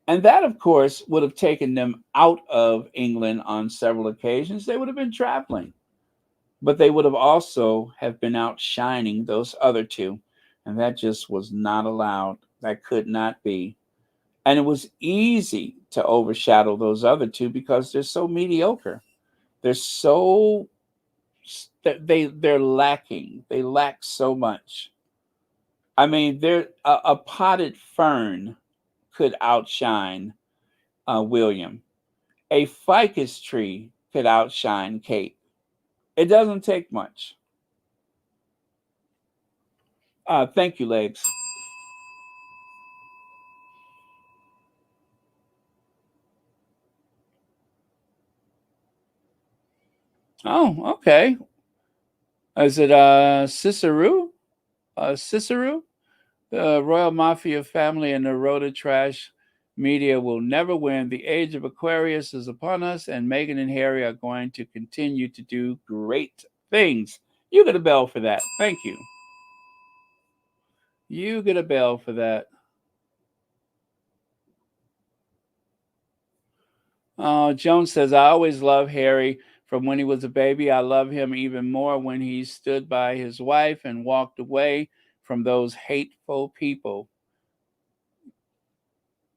And that, of course, would have taken them out of England on several occasions. They would have been traveling, but they would have also have been outshining those other two. And that just was not allowed. That could not be. And it was easy to overshadow those other two because they're so mediocre. They're so they're lacking. They lack so much. I mean, they're a potted fern could outshine William. A ficus tree could outshine Kate. It doesn't take much. Thank you, Legs. Oh, okay. Is it Cicero? Cicero? The Royal Mafia family and the Rhoda Trash media will never win. The age of Aquarius is upon us, and Meghan and Harry are going to continue to do great things. You get a bell for that. Thank you. You get a bell for that. Joan says, I always love Harry from when he was a baby. I love him even more when he stood by his wife and walked away from those hateful people.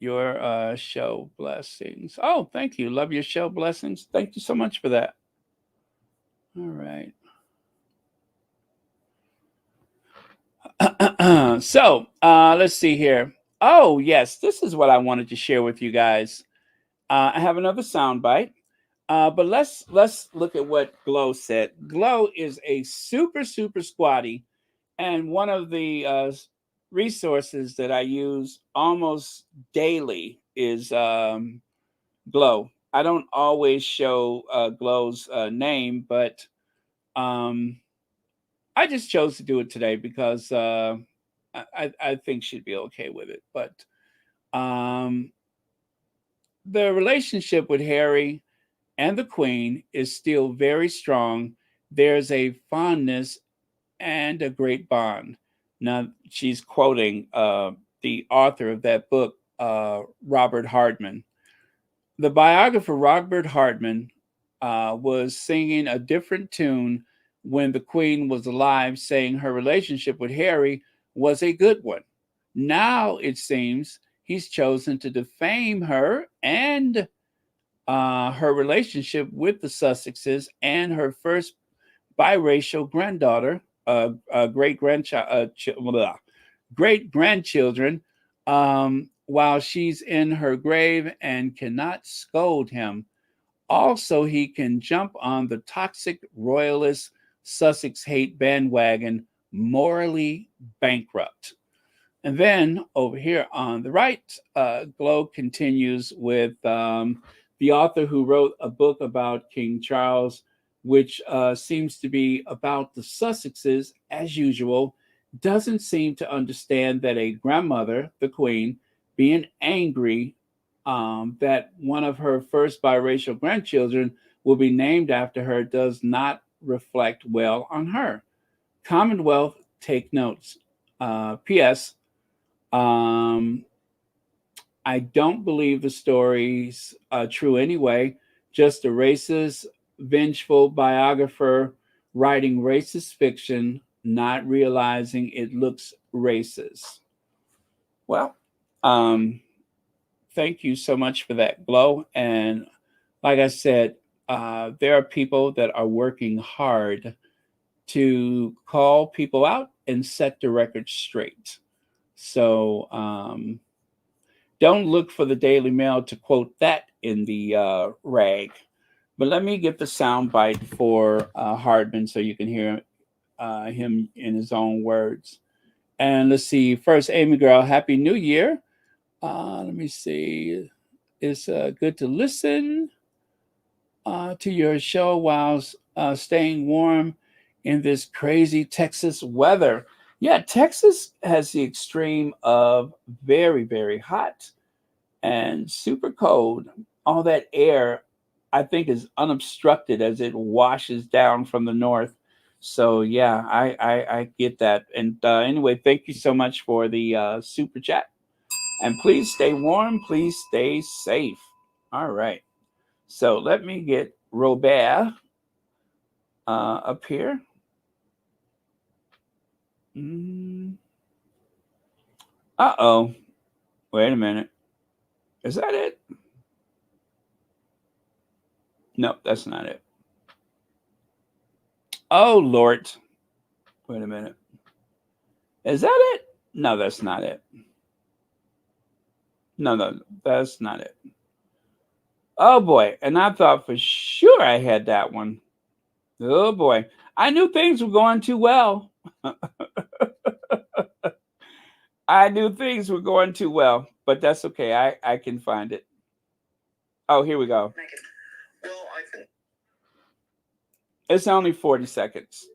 your show blessings. Oh, thank you. Love your show blessings. Thank you so much for that. All right. So let's see here. Oh, yes, this is what I wanted to share with you guys. I have another sound bite. But let's look at what Glow said. Glow is a super squatty, and one of the resources that I use almost daily is Glow. I don't always show Glow's name, but I just chose to do it today because I think she'd be okay with it. But um, the relationship with Harry and the Queen is still very strong. There's a fondness and a great bond. Now, she's quoting the author of that book, Robert Hardman. The biographer, Robert Hardman, was singing a different tune when the Queen was alive, saying her relationship with Harry was a good one. Now, it seems, he's chosen to defame her and her relationship with the Sussexes and her first biracial granddaughter, great grandchildren, while she's in her grave and cannot scold him. Also, he can jump on the toxic royalist Sussex hate bandwagon, morally bankrupt. And then over here on the right, Glow continues with the author who wrote a book about King Charles, which seems to be about the Sussexes, as usual, doesn't seem to understand that a grandmother, the Queen, being angry that one of her first biracial grandchildren will be named after her does not reflect well on her. Commonwealth, take notes. P.S. I don't believe the story's true anyway. Just a racist, vengeful biographer writing racist fiction, not realizing it looks racist. Well, thank you so much for that, Glow. And like I said, there are people that are working hard to call people out and set the record straight. So don't look for the Daily Mail to quote that in the rag. But let me get the sound bite for Hardman so you can hear him in his own words. And let's see. First, Amy Girl, Happy New Year. Let me see. It's good to listen to your show while staying warm in this crazy Texas weather. Yeah, Texas has the extreme of very hot and super cold. All that air, I think, is unobstructed as it washes down from the north. So yeah, I get that. And anyway, thank you so much for the super chat. And please stay warm. Please stay safe. All right. So let me get Robert up here. Uh-oh. Wait a minute. Is that it? No, that's not it. Oh, Lord. Wait a minute. Is that it? No, that's not it. No, that's not it. Oh, boy. And I thought for sure I had that one. Oh, boy. I knew things were going too well. I knew things were going too well, but that's okay. I can find it. Oh, here we go. Well, I think It's only 40 seconds.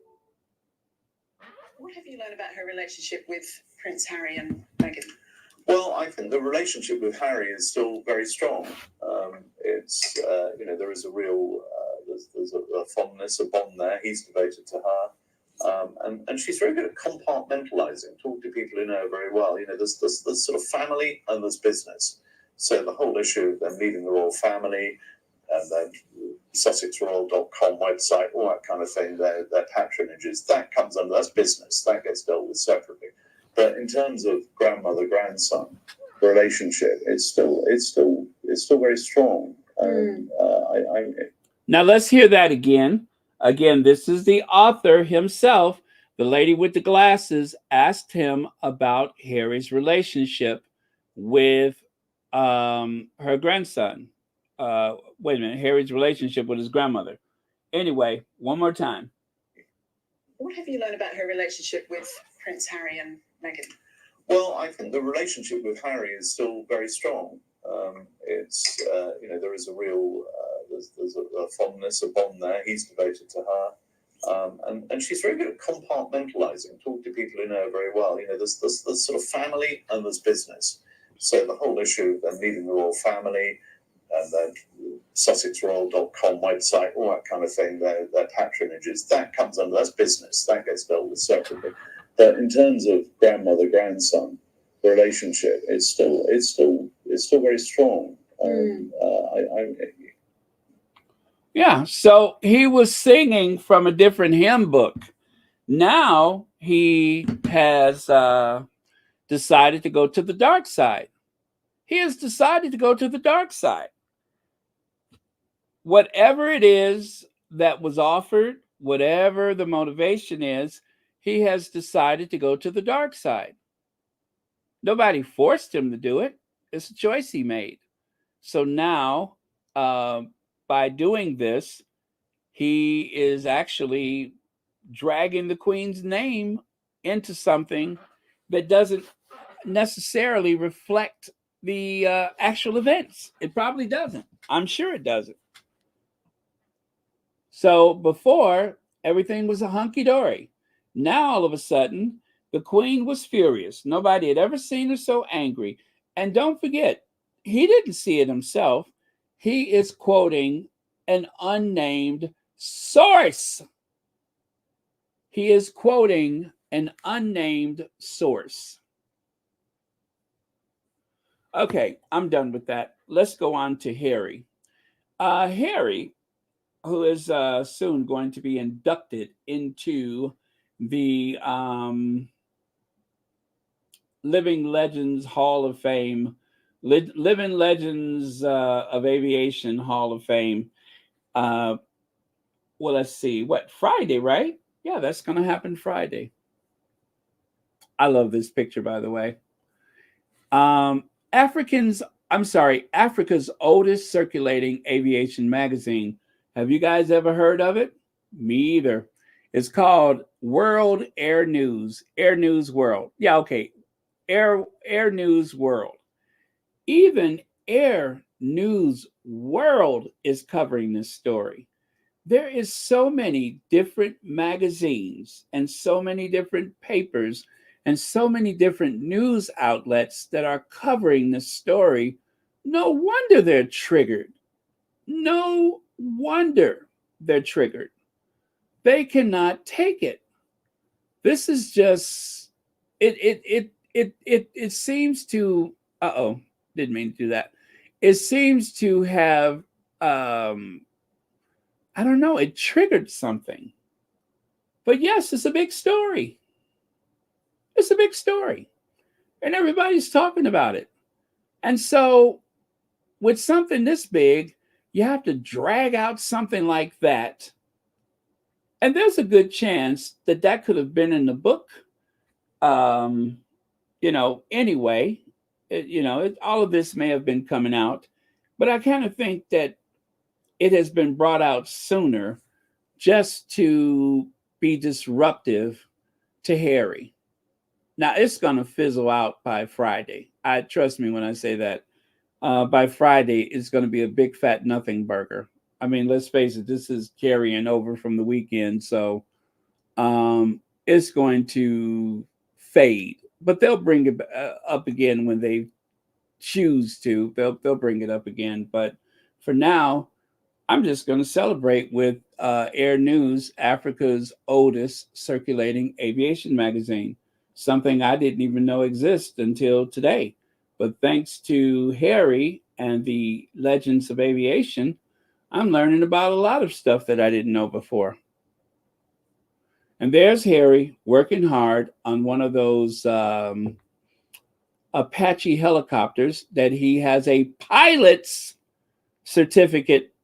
What have you learned about her relationship with Prince Harry and Meghan? Well, I think the relationship with Harry is still very strong. It's there is a real there's a fondness, a bond there. He's devoted to her, and she's very good at compartmentalizing. Talk to people who know her very well. There's sort of family and there's business. So the whole issue of them leaving the royal family and then SussexRoyal.com website, all that kind of thing, their patronages, that comes under, that's business. That gets dealt with separately. But in terms of grandmother, grandson, relationship, it's still very strong. Now let's hear that again. Again, this is the author himself. The lady with the glasses asked him about Harry's relationship with her grandson. Wait a minute, Harry's relationship with his grandmother. Anyway, one more time. What have you learned about her relationship with Prince Harry and Meghan? Well, I think the relationship with Harry is still very strong. It's there is a real there's a fondness, a bond there. He's devoted to her, and she's very good at compartmentalizing. Talk to people who know her very well. There's sort of family and there's business. So the whole issue of them leaving the royal family and then SussexRoyal.com website, all that kind of thing, their patronages, that comes under, that's business, that gets dealt with separately. But in terms of grandmother grandson relationship, it's still very strong. Yeah, so he was singing from a different hymn book. Now he has decided to go to the dark side. He has decided to go to the dark side. Whatever it is that was offered, whatever the motivation is, he has decided to go to the dark side. Nobody forced him to do it. It's a choice he made. So now, by doing this, he is actually dragging the Queen's name into something that doesn't necessarily reflect the actual events. It probably doesn't. I'm sure it doesn't. So before, everything was a hunky-dory. Now, all of a sudden, the Queen was furious. Nobody had ever seen her so angry. And don't forget, he didn't see it himself. He is quoting an unnamed source. He is quoting an unnamed source. Okay, I'm done with that. Let's go on to Harry. Harry, who is soon going to be inducted into the Living Legends Hall of Fame, Living Legends of Aviation Hall of Fame. Well, let's see. Friday, right? Yeah, that's going to happen Friday. I love this picture, by the way. Africa's oldest circulating aviation magazine. Have you guys ever heard of it? Me either. It's called World Air News. Air News World. Yeah, okay. Air News World. Even Air News World is covering this story. There is so many different magazines and so many different papers and so many different news outlets that are covering this story. No wonder they're triggered. No wonder they're triggered. They cannot take it. This is just it seems to didn't mean to do that. It seems to have I don't know, it triggered something. But yes, it's a big story. It's a big story. And everybody's talking about it. And so with something this big, you have to drag out something like that. And there's a good chance that that could have been in the book. Anyway, all of this may have been coming out. But I kind of think that it has been brought out sooner just to be disruptive to Harry. Now, it's going to fizzle out by Friday. Trust me when I say that. By Friday, it's going to be a big fat nothing burger. I mean, let's face it, this is carrying over from the weekend. So it's going to fade. But they'll bring it up again when they choose to. They'll bring it up again. But for now, I'm just going to celebrate with Air News, Africa's oldest circulating aviation magazine, something I didn't even know exists until today. But thanks to Harry and the Legends of Aviation, I'm learning about a lot of stuff that I didn't know before. And there's Harry working hard on one of those Apache helicopters, that he has a pilot's certificate,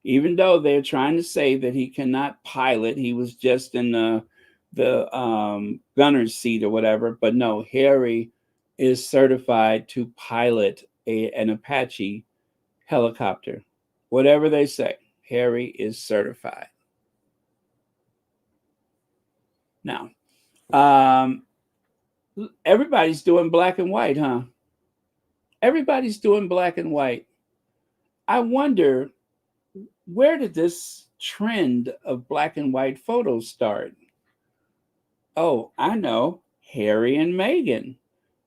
even though they're trying to say that he cannot pilot. He was just in the gunner's seat or whatever. But no, Harry is certified to pilot an Apache helicopter. Whatever they say, Harry is certified. Now, everybody's doing black and white, huh? Everybody's doing black and white. I wonder, where did this trend of black and white photos start? Oh, I know, Harry and Meghan.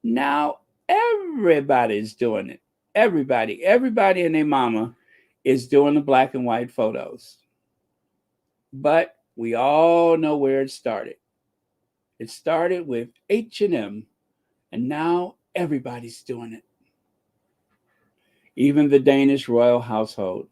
Now everybody's doing it. Everybody and their mama is doing the black and white photos. But we all know where it started. It started with H&M, and now everybody's doing it. Even the Danish royal household.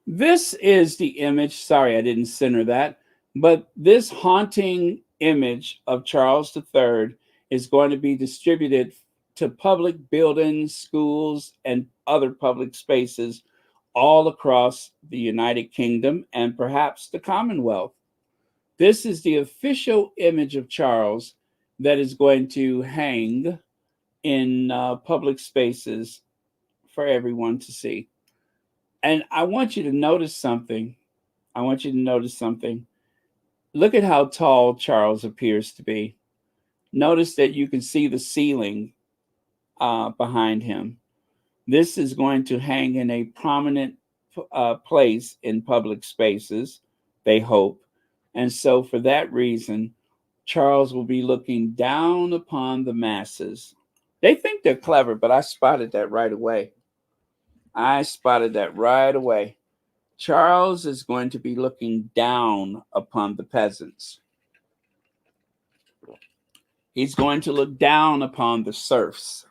This is the image. Sorry, I didn't center that. But this haunting image of Charles III is going to be distributed to public buildings, schools, and other public spaces all across the United Kingdom and perhaps the Commonwealth. This is the official image of Charles that is going to hang in public spaces for everyone to see. And I want you to notice something. Look at how tall Charles appears to be. Notice that you can see the ceiling behind him. This is going to hang in a prominent place in public spaces, they hope. And so for that reason, Charles will be looking down upon the masses. They think they're clever, but I spotted that right away. Charles is going to be looking down upon the peasants. He's going to look down upon the serfs.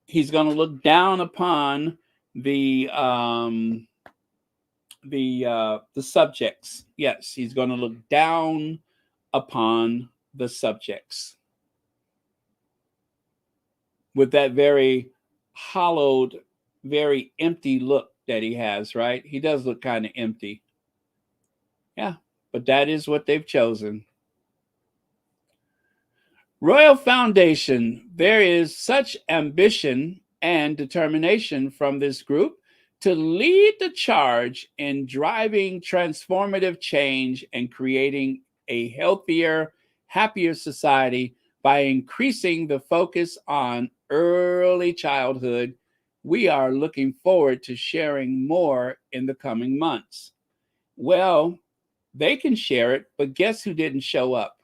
He's going to look down upon the subjects. Yes, he's going to look down upon the subjects with that very hollowed, very empty look that he has, right? He does look kind of empty. Yeah, but that is what they've chosen. Royal Foundation. There is such ambition and determination from this group to lead the charge in driving transformative change and creating a healthier, happier society by increasing the focus on early childhood. We are looking forward to sharing more in the coming months. Well, they can share it, but guess who didn't show up?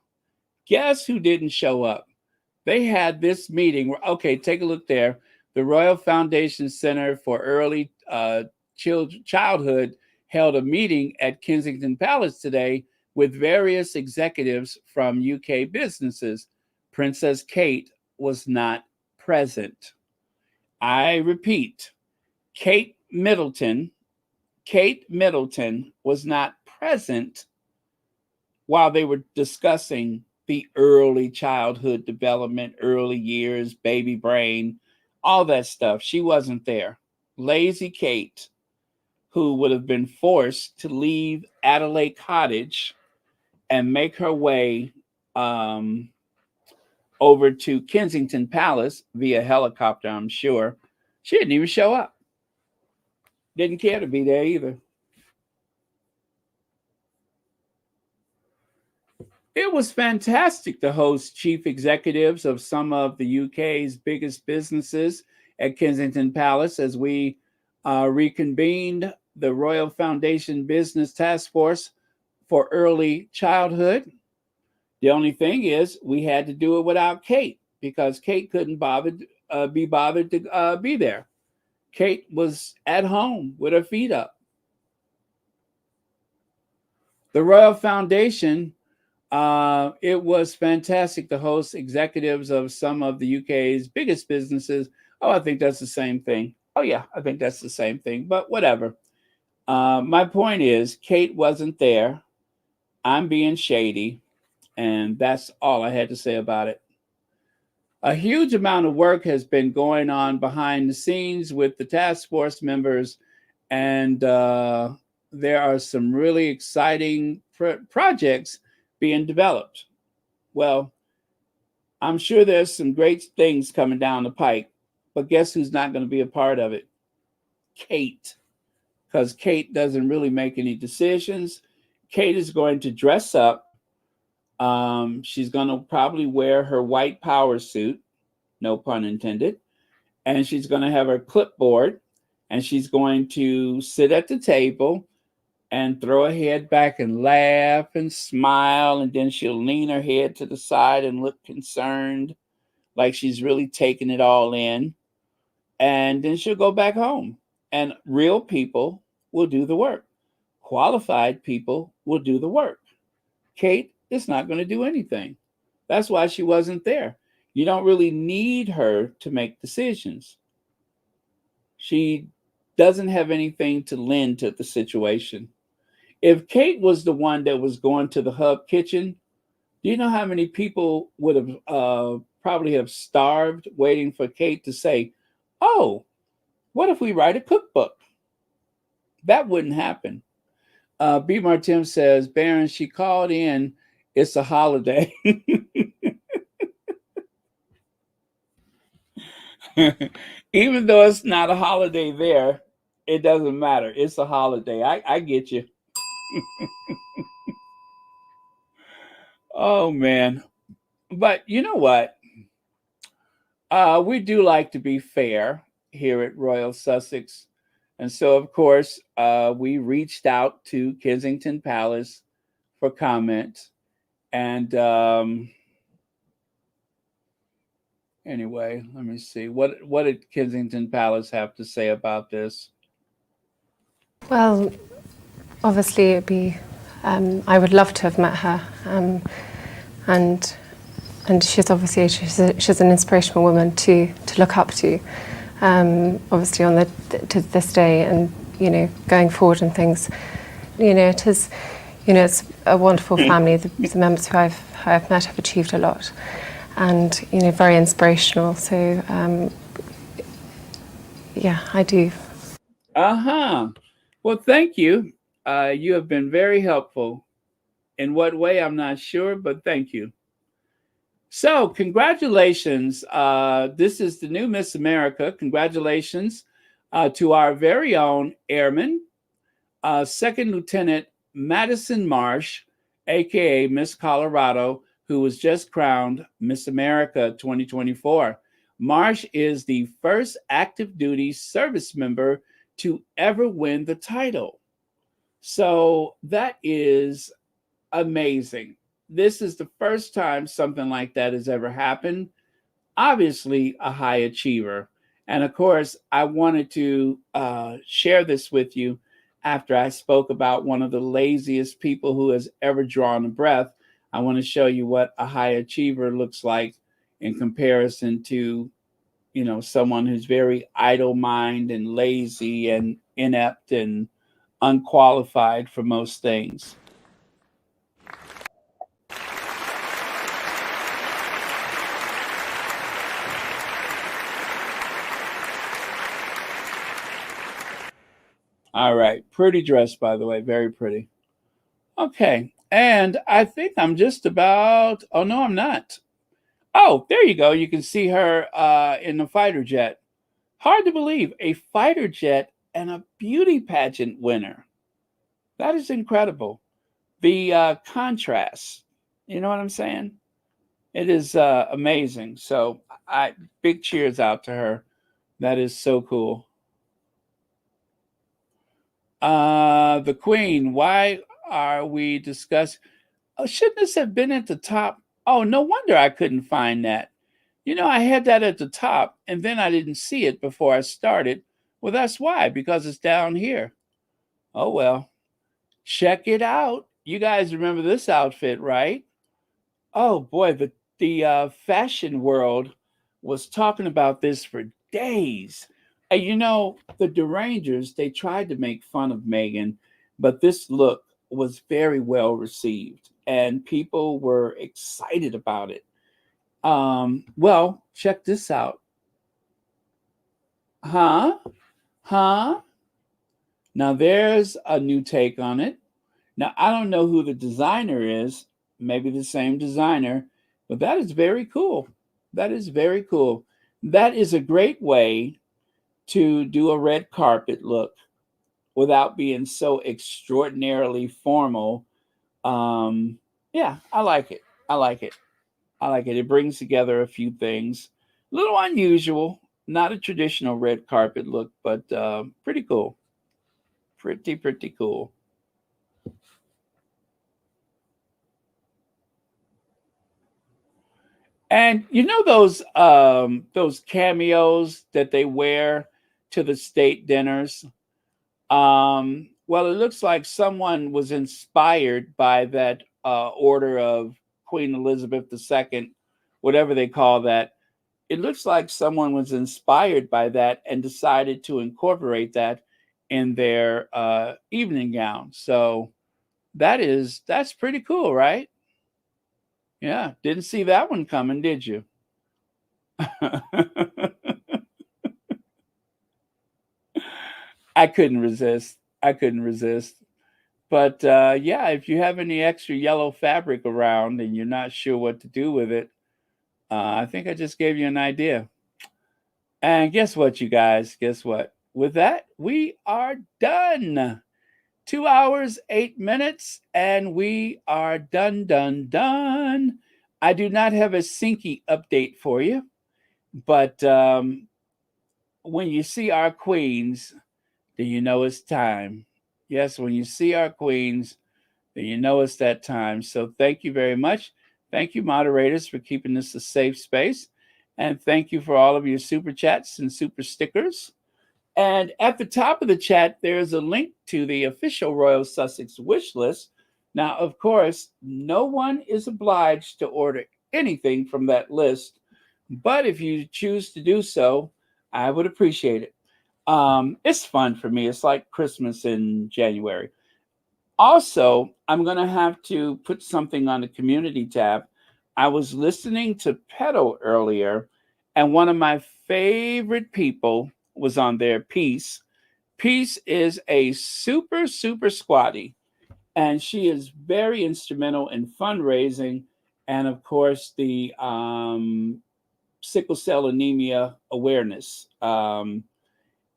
They had this meeting where, okay, take a look there. The Royal Foundation Center for Early Childhood held a meeting at Kensington Palace today with various executives from UK businesses. Princess Kate was not present. I repeat, Kate Middleton was not present while they were discussing the early childhood development, early years, baby brain, all that stuff. She wasn't there. Lazy Kate, who would have been forced to leave Adelaide Cottage and make her way over to Kensington Palace via helicopter, I'm sure. She didn't even show up. Didn't care to be there either. It was fantastic to host chief executives of some of the UK's biggest businesses at Kensington Palace as we reconvened the Royal Foundation Business Task Force for Early Childhood. The only thing is we had to do it without Kate because Kate couldn't be bothered to be there. Kate was at home with her feet up. The Royal Foundation, it was fantastic to host executives of some of the UK's biggest businesses. Oh, I think that's the same thing. Oh, yeah, I think that's the same thing, but whatever. My point is, Kate wasn't there. I'm being shady, and that's all I had to say about it. A huge amount of work has been going on behind the scenes with the task force members, and there are some really exciting projects being developed. Well, I'm sure there's some great things coming down the pike, but guess who's not going to be a part of it? Kate, because Kate doesn't really make any decisions. Kate is going to dress up. She's going to probably wear her white power suit, no pun intended, and she's going to have her clipboard, and she's going to sit at the table and throw her head back and laugh and smile, and then she'll lean her head to the side and look concerned, like she's really taking it all in, and then she'll go back home. And real people will do the work. Qualified people will do the work. Kate is not going to do anything. That's why she wasn't there. You don't really need her to make decisions. She doesn't have anything to lend to the situation. If Kate was the one that was going to the hub kitchen, do you know how many people would have probably have starved waiting for Kate to say, "Oh, what if we write a cookbook?" That wouldn't happen. B. Martin says, Baron, she called in. It's a holiday. Even though it's not a holiday there, it doesn't matter. It's a holiday. I get you. Oh, man. But you know what? We do like to be fair here at Royal Sussex. And so, of course, we reached out to Kensington Palace for comment. And anyway, let me see. What did Kensington Palace have to say about this? Well, obviously, it'd be. I would love to have met her, and she's obviously she's an inspirational woman to look up to. Obviously, on to this day, and going forward and things. It is. It's a wonderful family. The members who I've met have achieved a lot, and very inspirational. So, yeah, I do. Well, thank you. You have been very helpful. In what way, I'm not sure, but thank you. So, congratulations. This is the new Miss America. Congratulations to our very own airman, Second Lieutenant Madison Marsh, aka Miss Colorado, who was just crowned Miss America 2024. Marsh is the first active duty service member to ever win the title. So that is amazing. This is the first time something like that has ever happened. Obviously, a high achiever. And of course, I wanted to share this with you after I spoke about one of the laziest people who has ever drawn a breath. I want to show you what a high achiever looks like in comparison to, someone who's very idle mind and lazy and inept and unqualified for most things. All right. Pretty dress, by the way. Very pretty. Okay. And I think I'm just about, oh, no, I'm not. Oh, there you go. You can see her in the fighter jet. Hard to believe. A fighter jet and a beauty pageant winner. That is incredible. The contrast. You know what I'm saying? It is amazing. So big cheers out to her. That is so cool. The Queen, why are we discussing? Oh, shouldn't this have been at the top? Oh, no wonder I couldn't find that. I had that at the top, and then I didn't see it before I started. Well, that's why, because it's down here. Oh, well. Check it out. You guys remember this outfit, right? Oh, boy, the fashion world was talking about this for days. And the Derangers, they tried to make fun of Meghan, but this look was very well received, and people were excited about it. Well, check this out. Huh? Now there's a new take on it. Now I don't know who the designer is. Maybe the same designer, but that is very cool. That is very cool. That is a great way to do a red carpet look without being so extraordinarily formal. Yeah, I like it. I like it. I like it. It brings together a few things. A little unusual, not a traditional red carpet look, but pretty cool. Pretty cool. And you know those cameos that they wear to the state dinners? Well, it looks like someone was inspired by that order of Queen Elizabeth II, whatever they call that. It looks like someone was inspired by that and decided to incorporate that in their evening gown. So that's pretty cool, right? Yeah, didn't see that one coming, did you? I couldn't resist. I couldn't resist. But yeah, if you have any extra yellow fabric around and you're not sure what to do with it, I think I just gave you an idea. And guess what, you guys? Guess what? With that, we are done. 2 hours, 8 minutes, and we are done. I do not have a Sinky update for you, but when you see our queens, then you know it's time. Yes, when you see our queens, then you know it's that time. So thank you very much. Thank you, moderators, for keeping this a safe space. And thank you for all of your super chats and super stickers. And at the top of the chat, there's a link to the official Royal Sussex wish list. Now, of course, no one is obliged to order anything from that list, but if you choose to do so, I would appreciate it. It's fun for me. It's like Christmas in January. Also, I'm going to have to put something on the community tab. I was listening to Pedo earlier, and one of my favorite people was on there, Peace. Peace is a super squatty, and she is very instrumental in fundraising and, of course, the sickle cell anemia awareness.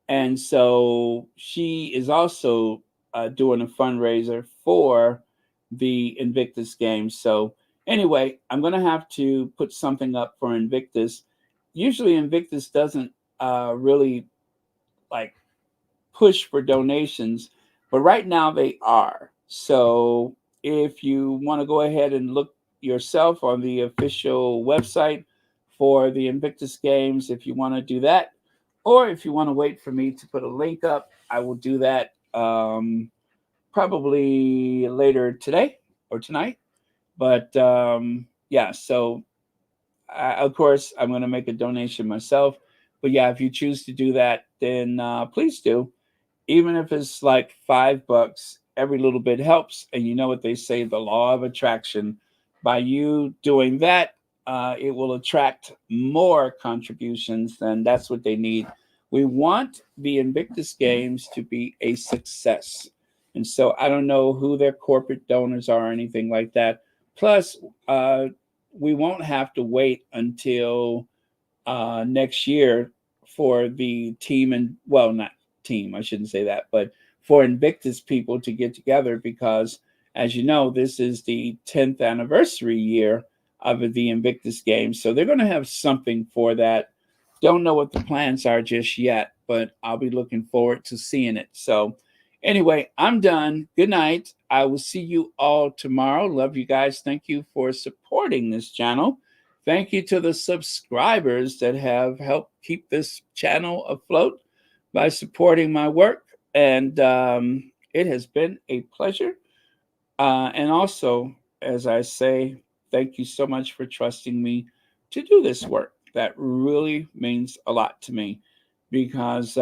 And so she is also doing a fundraiser for the Invictus Games. So anyway, I'm going to have to put something up for Invictus. Usually Invictus doesn't really like push for donations, but right now they are. So if you want to go ahead and look yourself on the official website for the Invictus Games, if you want to do that, or if you want to wait for me to put a link up, I will do that probably later today or tonight. But yeah, so of course, I'm going to make a donation myself. But yeah, if you choose to do that, then please do. Even if it's like $5, every little bit helps. And you know what they say, the law of attraction. By you doing that, it will attract more contributions, and that's what they need. We want the Invictus Games to be a success. And so I don't know who their corporate donors are or anything like that. Plus, we won't have to wait until next year for the team, and well, not team, I shouldn't say that, but for Invictus people to get together, because as you know, this is the 10th anniversary year of the Invictus Games. So they're going to have something for that. Don't know what the plans are just yet, but I'll be looking forward to seeing it. So anyway, I'm done. Good night. I will see you all tomorrow. Love you guys. Thank you for supporting this channel. Thank you to the subscribers that have helped keep this channel afloat by supporting my work. And it has been a pleasure. And also, as I say, thank you so much for trusting me to do this work. That really means a lot to me, because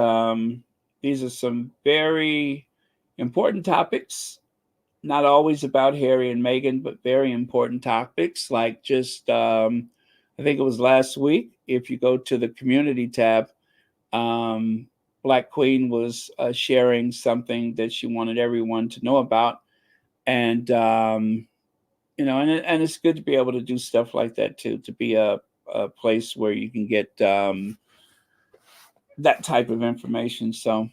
these are some very important topics, not always about Harry and Meghan, but very important topics, like just I think it was last week. If you go to the community tab, Black Queen was sharing something that she wanted everyone to know about. And, you know, and it's good to be able to do stuff like that too, to be a place where you can get that type of information. So,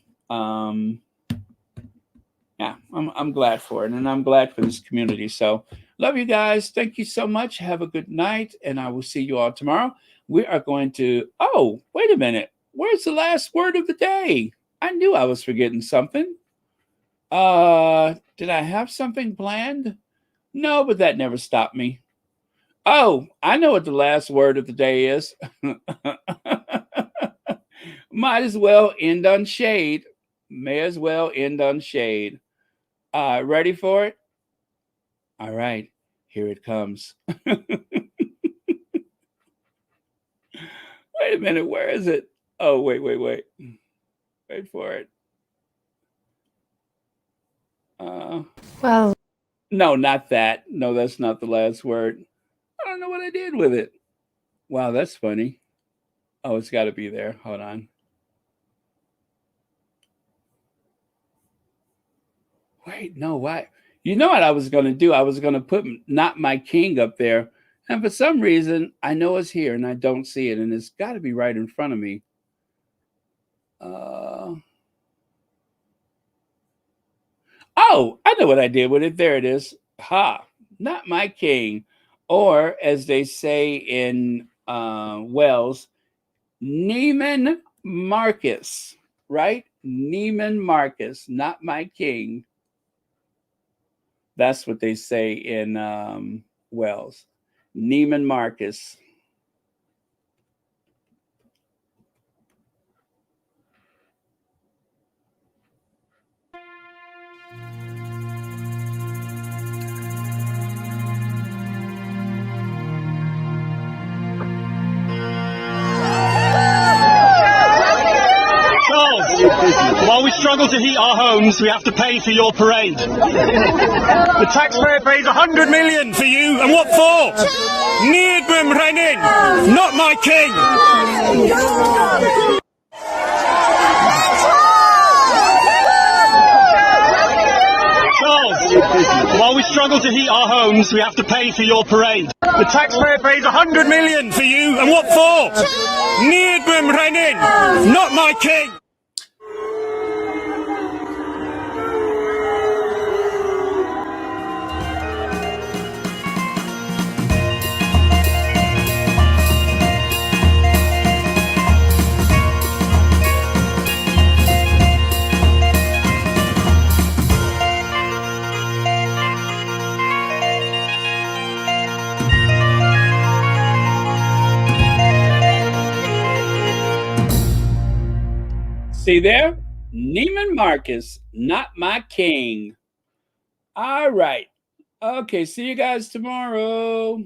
yeah, I'm glad for it, and I'm glad for this community. So, love you guys. Thank you so much. Have a good night, and I will see you all tomorrow. We are going to. Oh, wait a minute. Where's the last word of the day? I knew I was forgetting something. Did I have something planned? No, but that never stopped me. Oh, I know what the last word of the day is. Might as well end on shade. May as well end on shade. Ready for it? All right, here it comes. Wait a minute, where is it? Oh, wait. Wait for it. Well, no, not that. No, that's not the last word. I don't know what I did with it. Wow, that's funny. Oh, it's got to be there. Hold on. Wait, no, why? You know what I was going to do? I was going to put Not My King up there. And for some reason, I know it's here and I don't see it. And it's got to be right in front of me. Oh, I know what I did with it. There it is. Ha, Not My King. Or as they say in Wales, Neiman Marcus, right? Neiman Marcus, Not My King. That's what they say in Wales. Neiman Marcus. While we struggle to heat our homes, we have to pay for your parade. The taxpayer pays 100 million for you, and what for? Needham Renin, not my king. Charles, while we struggle to heat our homes, we have to pay for your parade. The taxpayer pays 100 million for you, and what for? Needham Renin, not my king. See there? Neiman Marcus, Not My King. All right. Okay, see you guys tomorrow.